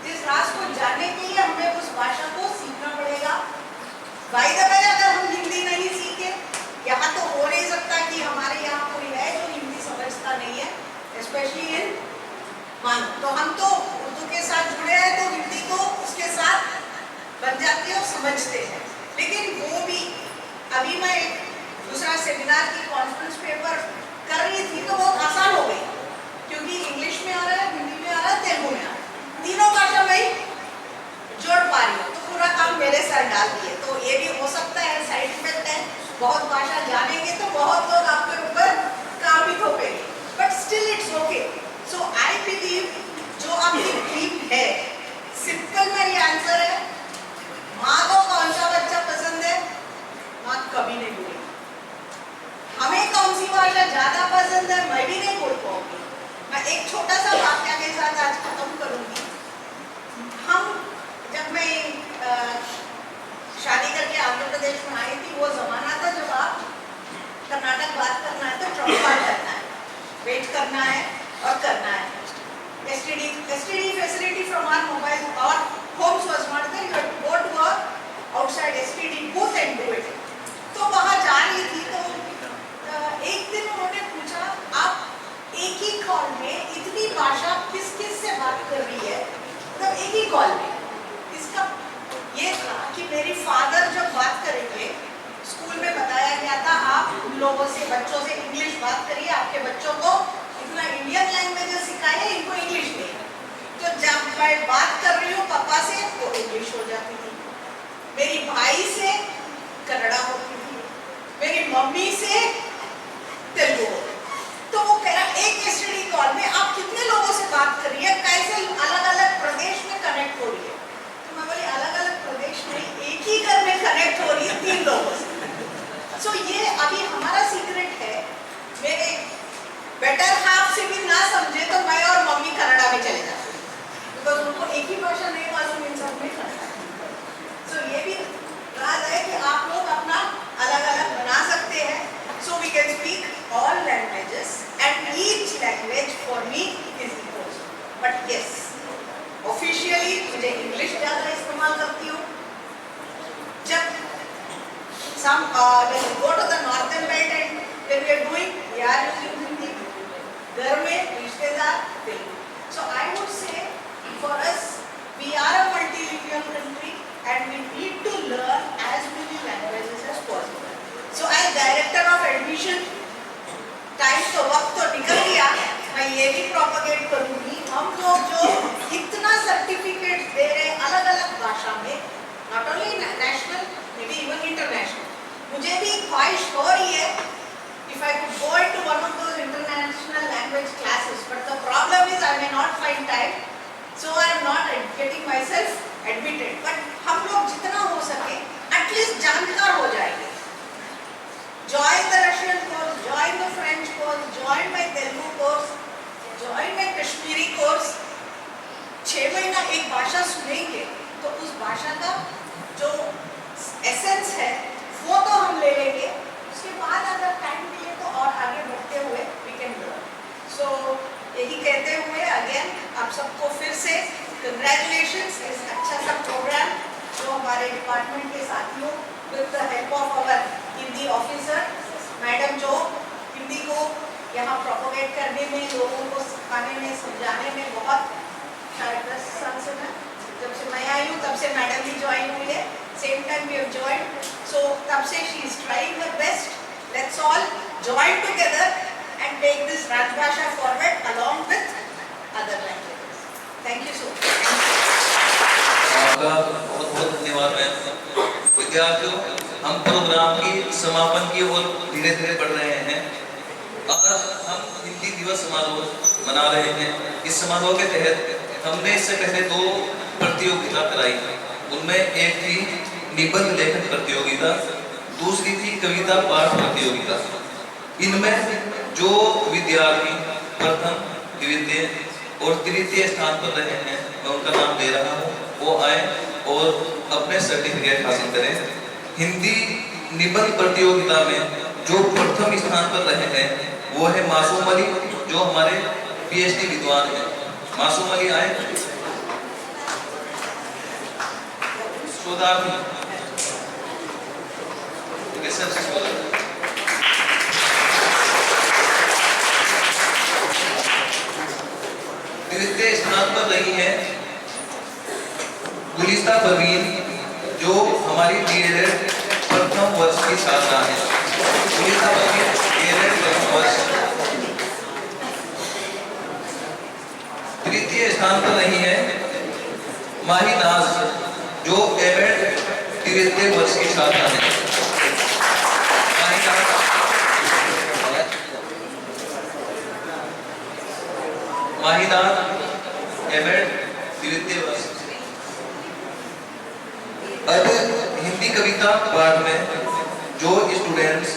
जिस राज को जानने के लिए हमें उस भाषा को सीखना पड़ेगा। बाय द वे, अगर हम हिंदी नहीं सीखे, यहाँ तो हो नहीं सकता कि हमारे यहाँ कोई है जो हिंदी समझता नहीं है, स्पेशली इन मान, तो हम तो उर्दू के साथ जुड़े हैं तो हिंदी तो उसके साथ बन जाती है और समझते हैं। लेकिन वो भी, अभी मैं दूसरा सेमिनार की कॉन्फ्रेंस पेपर कर रही थी तो बहुत आसान हो गई, क्योंकि इंग्लिश में आ रहा है, हिंदी में आ रहा है, तेलुगु में आ रहा है, तीनों भाषा में जोड़ पा रही हूँ, तो पूरा काम मेरे सर डाल दिए। तो ये भी हो सकता है साइड इफेक्ट है, बहुत भाषा जानेंगे तो बहुत लोग आपके ऊपर काम भी थोपेंगे, but still it's okay. So I believe जो आपकी ड्रीम है, सिंपल मेरी आंसर है, माँ को कौन सा बच्चा पसंद है, माँ कभी नहीं बोलेगी। हमें कौन सी भाषा ज्यादा पसंद है, मैं भी नहीं बोल पाऊंगी। मैं एक छोटा सा वाक्य के साथ आज खत्म करूंगी। हम जब मैं शादी करके आंध्र प्रदेश में आई थी, वो जमाना था जब आप कर्नाटक बात करना है तो ट्रम्प बात करना है, वेट करना है और करना है। STD facility from our mobile or homes was not there. You had to go to a outside STD booth and do it. तो वहाँ जा रही थी तो एक दिन उन्होंने पूछा, आप एक ही कॉल में इतनी भाषा किस किस से बात कर रही है, मतलब एक ही कॉल में। इसका ये था कि मेरी फादर जब बात करेंगे, स्कूल में बताया गया था आप उन लोगों से, बच्चों से इंग्लिश बात करिए, आपके बच्चों को इतना इंडियन लैंग्वेजेस सिखाइए, इनको इंग्लिश नहीं। तो जब मैं बात कर रही हूँ पापा से तो इंग्लिश हो जाती थी, मेरी भाई से कन्नड़ा होती थी, मेरी मम्मी से तेलुगु। तो वो कह रहा एक STD कॉल में आप कितने लोगों से बात कर रही है, कैसे अलग अलग प्रदेश में कनेक्ट हो रही है। तो मैं बोली अलग some when you go to the northern belt and when we are doing, we are using Hindi. घर में रिश्तेदार Telugu. So I would say for us, we are a multilingual country and we need to learn as many languages as possible. So as director of admission, time तो वक्त तो निकल गया, मैं ये भी प्रोपेगेट करूंगी, हम लोग जो इतना सर्टिफिकेट दे रहे अलग अलग भाषा में, not only national, may be even international, मुझे भी ख्वाहिश हो रही है if I could go into one of those international language classes, but the problem is I may not find time, so I am not getting myself admitted. But हम लोग जितना हो सके at least जानकार हो जाएंगे. Join the Russian course, join the French course, join my Telugu course, join my Kashmiri course. 6 महीना एक भाषा सुनेंगे तो उस भाषा का जो एसेंस है वो तो हम ले लेंगे. उसके बाद अगर टाइम मिले तो और आगे बढ़ते हुए we can learn. So यही कहते हुए अगेन आप सबको फिर से congratulations इस अच्छा सा प्रोग्राम जो हमारे डिपार्टमेंट के साथियों with the help of our Hindi officer madam जो हिंदी को यहाँ प्रोपोगेट करने में, लोगों को सिखाने में, समझाने में बहुत शायद 10 साल से मैं जब से मैं आई हूँ तब से मैडम भी ज्वाइन हुई है. Same time we have joined, so तब से she is trying her best. Let's all join together and take this Rajbhasha forward along with other languages. Thank you so much. आपका बहुत बहुत धन्यवाद मैम. विद्यार्थियों, हम प्रोग्राम की समापन की ओर धीरे धीरे बढ़ रहे हैं. आज हम हिंदी दिवस समारोह मना रहे हैं. इस समारोह के तहत हमने इससे पहले 2 प्रतियोगिता कराई. उनमें एक थी निबंध लेखन प्रतियोगिता, दूसरी थी कविता पाठ प्रतियोगिता. इनमें जो विद्यार्थी प्रथम, द्वितीय और तृतीय स्थान पर रहे हैं, मैं उनका नाम दे रहा हूँ, वो आए और अपने सर्टिफिकेट हासिल करें. हिंदी निबंध प्रतियोगिता में जो प्रथम स्थान पर रहे हैं वो है मासूम अली, जो हमारे PhD विद्वान हैं. मासूम अली आए. शोधार्थी द्वितीय स्थान पर रही है गुलिस्ता परवीन, जो हमारी DLED प्रथम वर्ष की छात्रा है. गुलिस्ता परवीन DLED प्रथम वर्ष. तृतीय स्थान पर रही है माही नाज, जो एमएड तृतीय वर्ष की छात्रा है. माही नाज एमएड तृतीय वर्ष. अब हिंदी कविता पाठ में जो स्टूडेंट्स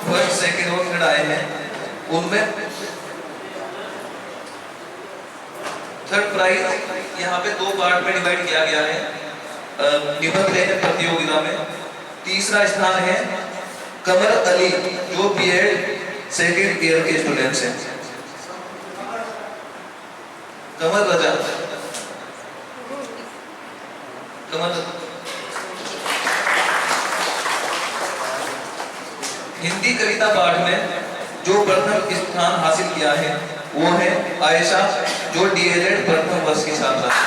फर्स्ट, सेकंड और थर्ड आए हैं, उनमें थर्ड प्राइज यहाँ पे 2 पार्ट में डिवाइड किया गया है. निबंध लेखन प्रतियोगिता में तीसरा स्थान है कमर अली, जो BEd सेकेंड ईयर के स्टूडेंट्स हैं. कमर रजा, कमर. हिंदी कविता पाठ में जो प्रथम स्थान हासिल किया है वो है आयशा, जो DLED प्रथम वर्ष की छात्रा है.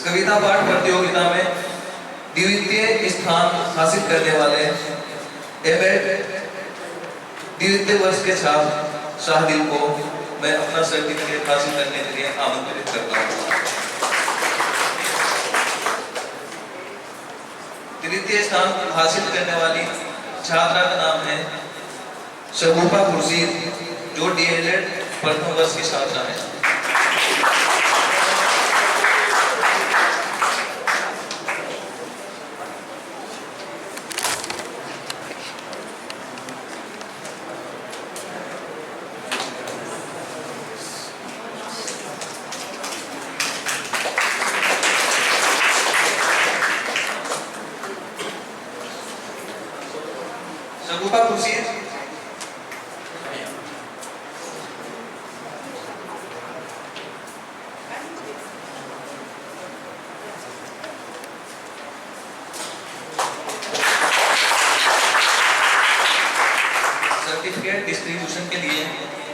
कविता पाठ प्रतियोगिता में द्वितीय स्थान हासिल करने वाले एमएड द्वितीय वर्ष के छात्र शाहदिल को मैं अपना सर्टिफिकेट हासिल करने के लिए आमंत्रित करता हूँ. तृतीय स्थान हासिल करने वाली छात्रा का नाम है शगुफा खुर्शीद, जो DLED प्रथम वर्ष की छात्रा है. शगुफा खुर्शीद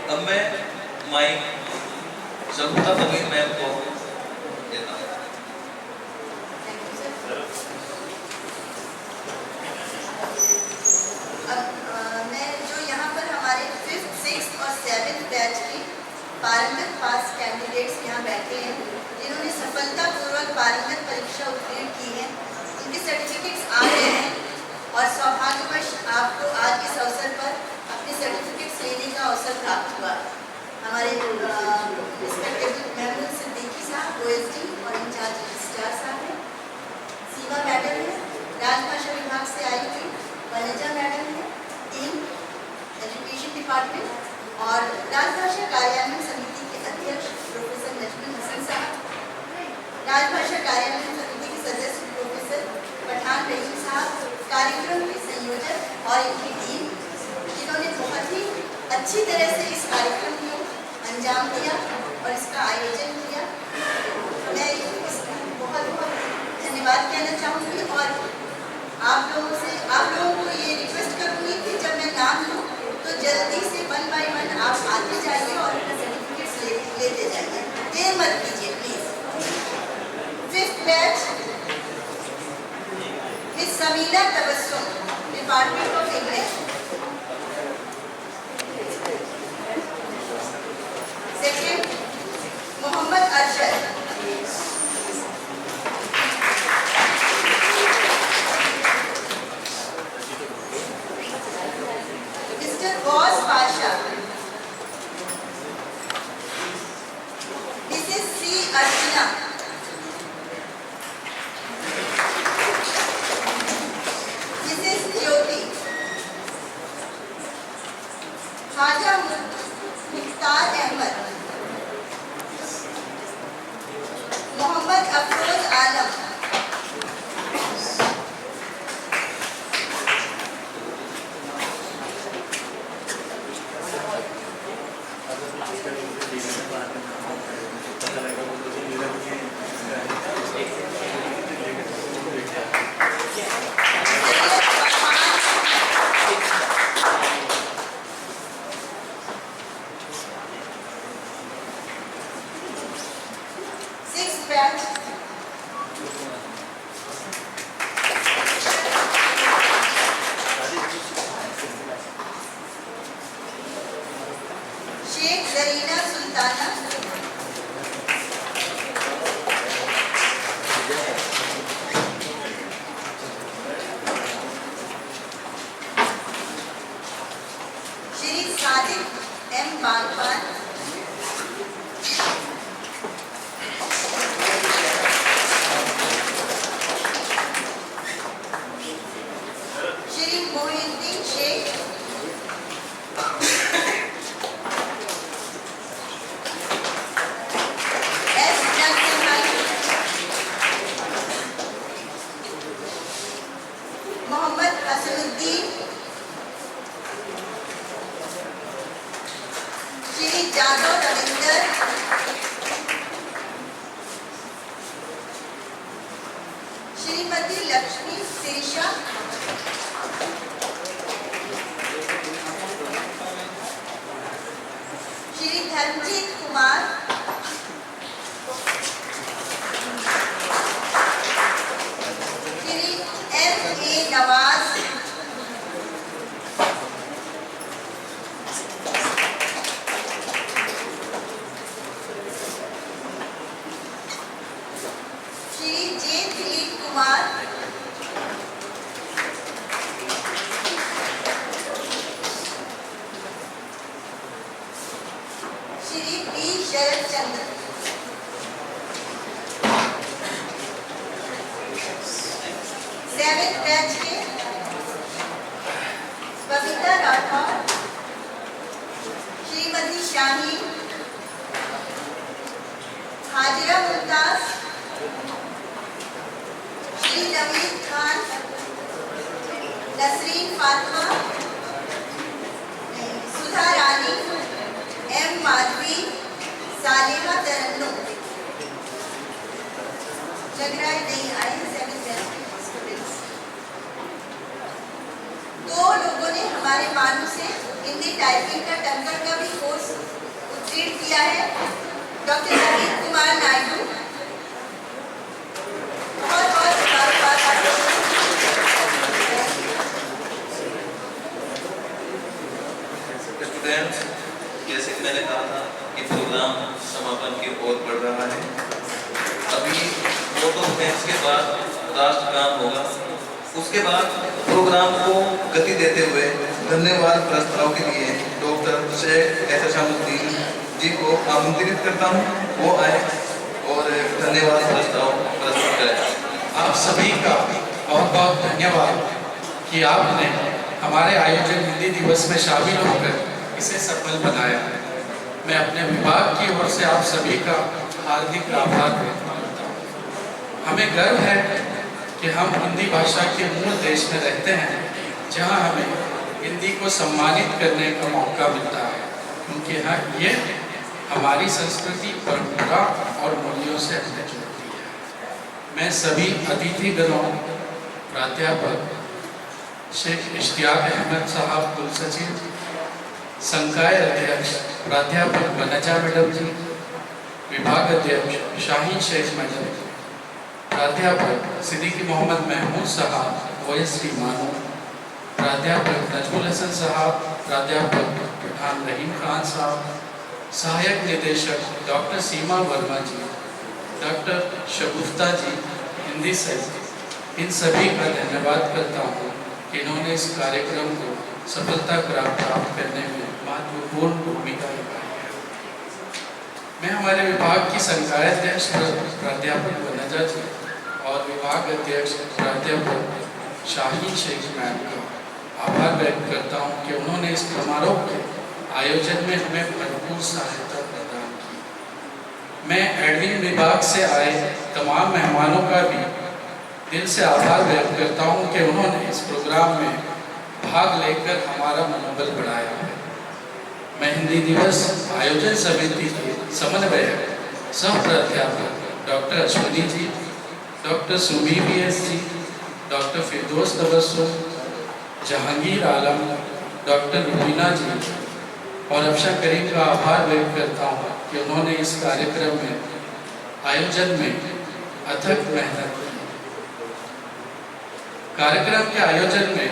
अब मैं माइक ज़बूता तबीर मैम को देता हूँ। मैं जो यहाँ पर हमारे 5th, 6th और 7th बैच की पारंगत पास कैंडिडेट्स यहाँ बैठे हैं, जिन्होंने सफलतापूर्वक पारंगत परीक्षा उत्तीर्ण की है, उनके सर्टिफिकेट्स आ रहे हैं और सौभाग्यवश आपको आज इस अवसर पर अपने सर्टिफिकेट्स लेने का अवसर प्राप्त हुआ। हमारे रिस्पेक्टेबल मेंबर सिद्दीकी साहब OSD और इंचार्ज रजिस्ट्रार साहब हैं, सीमा मैडम है, राजभाषा विभाग से आई हुई वनजा मैडम है, टीम एजुकेशन डिपार्टमेंट, और राजभाषा कार्यान्वयन समिति के अध्यक्ष प्रोफेसर नजमुल हसन साहब, राजभाषा कार्यान्वयन समिति के सदस्य प्रोफेसर पठान रहीम साहब, कार्यक्रम के संयोजक और इनकी टीम, जिन्होंने बहुत ही अच्छी तरह से इस कार्यक्रम को अंजाम दिया और इसका आयोजन किया। मैं इसका बहुत बहुत धन्यवाद कहना चाहूँगी और आप लोगों को ये रिक्वेस्ट करूँगी कि जब मैं नाम लूँ तो जल्दी से 1 by 1 आप आते जाइए और अपना सर्टिफिकेट्स लेते जाइए, देर मत कीजिए please. 5th batch Miss Samina Tabassum, department of English. 2nd Mohammad Arshad. Mr Ghaus Pasha. Mrs C Archana. Mrs Jyoti. Khaja Mukhtar Ahmed. Mohammad Afroz Alam. Sheikh Zarina Sultana. Shri Sadiq M Bagwan. Shri Mohiuddin Sheikh. Mohammad Hasanuddin. Shri Jadav Ravinder. Shrimati Lakshmi Sirisha. Shri Dharmjeet Kumar. Shri M.A. Nawaz. Shri J. Dilip Kumar. Shri B. Sharad Chandra. 7th batch के बबीता राठौर। श्रीमती शाहीन। हाजिरा मुमताज। श्री नवीद खान। नसरीन फातिमा। सुधा रानी। M. माधवी। सालिहा तरन्नुम। लग रहा है नहीं आए 7th बैच के स्टूडेंट्स। 2 लोगों ने हमारे मानू से हिंदी टाइपिंग का टंकर का भी कोर्स किया है डॉक्टर नवीन कुमार नायडू। बहुत बहुत स्टूडेंट्स, जैसे कि मैंने कहा था कि प्रोग्राम समापन की ओर बढ़ रहा है। अभी फोटो फ्रेम्स के बाद राष्ट्रगान होगा। उसके बाद प्रोग्राम को गति देते हुए धन्यवाद प्रस्ताव के लिए डॉक्टर शेख एहतशामुद्दीन जी को आमंत्रित करता हूँ, वो आए और धन्यवाद प्रस्ताव प्रस्तुत करें। आप सभी का बहुत बहुत धन्यवाद कि आपने हमारे आयोजन हिंदी दिवस में शामिल होकर इसे सफल बनाया। मैं अपने विभाग की ओर से आप सभी का हार्दिक आभार व्यक्त करता हूँ। हमें गर्व है कि हम हिंदी भाषा के मूल देश में रहते हैं, जहाँ हमें हिंदी को सम्मानित करने का मौका मिलता है, क्योंकि हाँ, ये हमारी संस्कृति, परंपरा और मूल्यों से हमें जोड़ती है। मैं सभी अतिथिगणों, प्राध्यापक शेख इश्तियाक अहमद साहब कुलसचिव, संकाय अध्यक्ष प्राध्यापक वनजा मैडम जी, विभाग अध्यक्ष शाहीन शेख मैडम, प्राध्यापक सिद्दीकी मोहम्मद महमूद साहब OSD मानो, प्राध्यापक नजमुल हसन साहब, प्राध्यापक पठान रहीम खान साहब, सहायक निदेशक डॉक्टर सीमा वर्मा जी, डॉक्टर शगुफ्ता जी हिंदी से, इन सभी का धन्यवाद करता हूँ कि इन्होंने इस कार्यक्रम को सफलता प्राप्त करने में महत्वपूर्ण भूमिका निभाई है। मैं हमारे विभाग की संकाय अध्यक्ष प्राध्यापक वनजा जी और विभाग अध्यक्ष प्राध्यापक शाहीन शेख मैम का आभार व्यक्त करता हूँ कि उन्होंने इस समारोह के आयोजन में हमें भरपूर सहायता प्रदान की। मैं एडमिन विभाग से आए तमाम मेहमानों का भी दिल से आभार व्यक्त करता हूँ कि उन्होंने इस प्रोग्राम में भाग लेकर हमारा मनोबल बढ़ाया है। मैं हिंदी दिवस आयोजन समिति के समन्वयक सह प्राध्यापक doctor Ashwini ji, doctor Sumi VS जी, डॉक्टर फिरदौस तबस्सुम, जहांगीर आलम, डॉक्टर रुबीना जी और अफशा करीम का आभार व्यक्त करता हूँ कि उन्होंने इस कार्यक्रम में आयोजन में अथक मेहनत की। कार्यक्रम के आयोजन में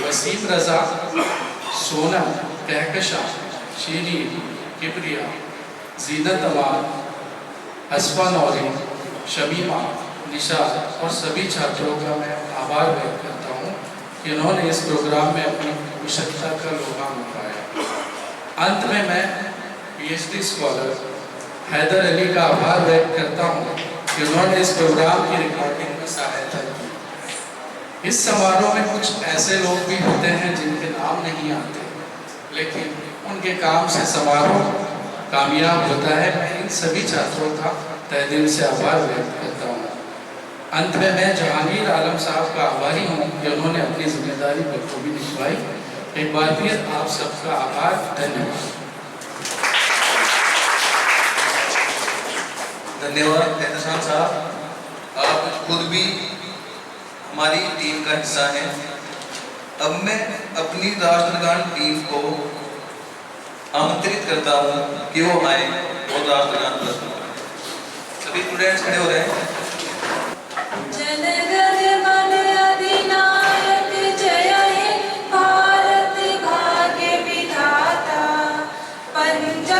वसीम रजा, सोनम, कहकशा, शीरीन, किबरिया, जीनत अमान, हसफा नौरी, शमीमा, निशाद और सभी छात्रों का मैं आभार व्यक्त करता हूँ कि उन्होंने इस प्रोग्राम में अपनी कुशलता का लोहा मनवाया। अंत में मैं PhD स्कॉलर हैदर अली का आभार व्यक्त करता हूँ कि उन्होंने इस प्रोग्राम की रिकॉर्डिंग में सहायता की। इस समारोह में कुछ ऐसे लोग भी होते हैं जिनके नाम नहीं आते, लेकिन उनके काम से समारोह कामयाब होता है। मैं इन सभी छात्रों का तहे दिल से आभार व्यक्त करता हूँ। अंत में मैं जहांगीर आलम साहब का आभारी हूँ कि उन्होंने अपनी जिम्मेदारी बखूबी निभाई। एक बार फिर आप सबका आभार, धन्यवाद। धन्यवाद एहतशाम साहब, आप खुद भी हमारी टीम का हिस्सा हैं। अब मैं अपनी राष्ट्रगान टीम को आमंत्रित करता हूँ कि वो आए और राष्ट्रगान प्रस्तुत करें। सभी स्टूडेंट्स खड़े हो रहे हैं। जनगण मन अधिनायक जय हे भारत भाग्य विधाता पंजाब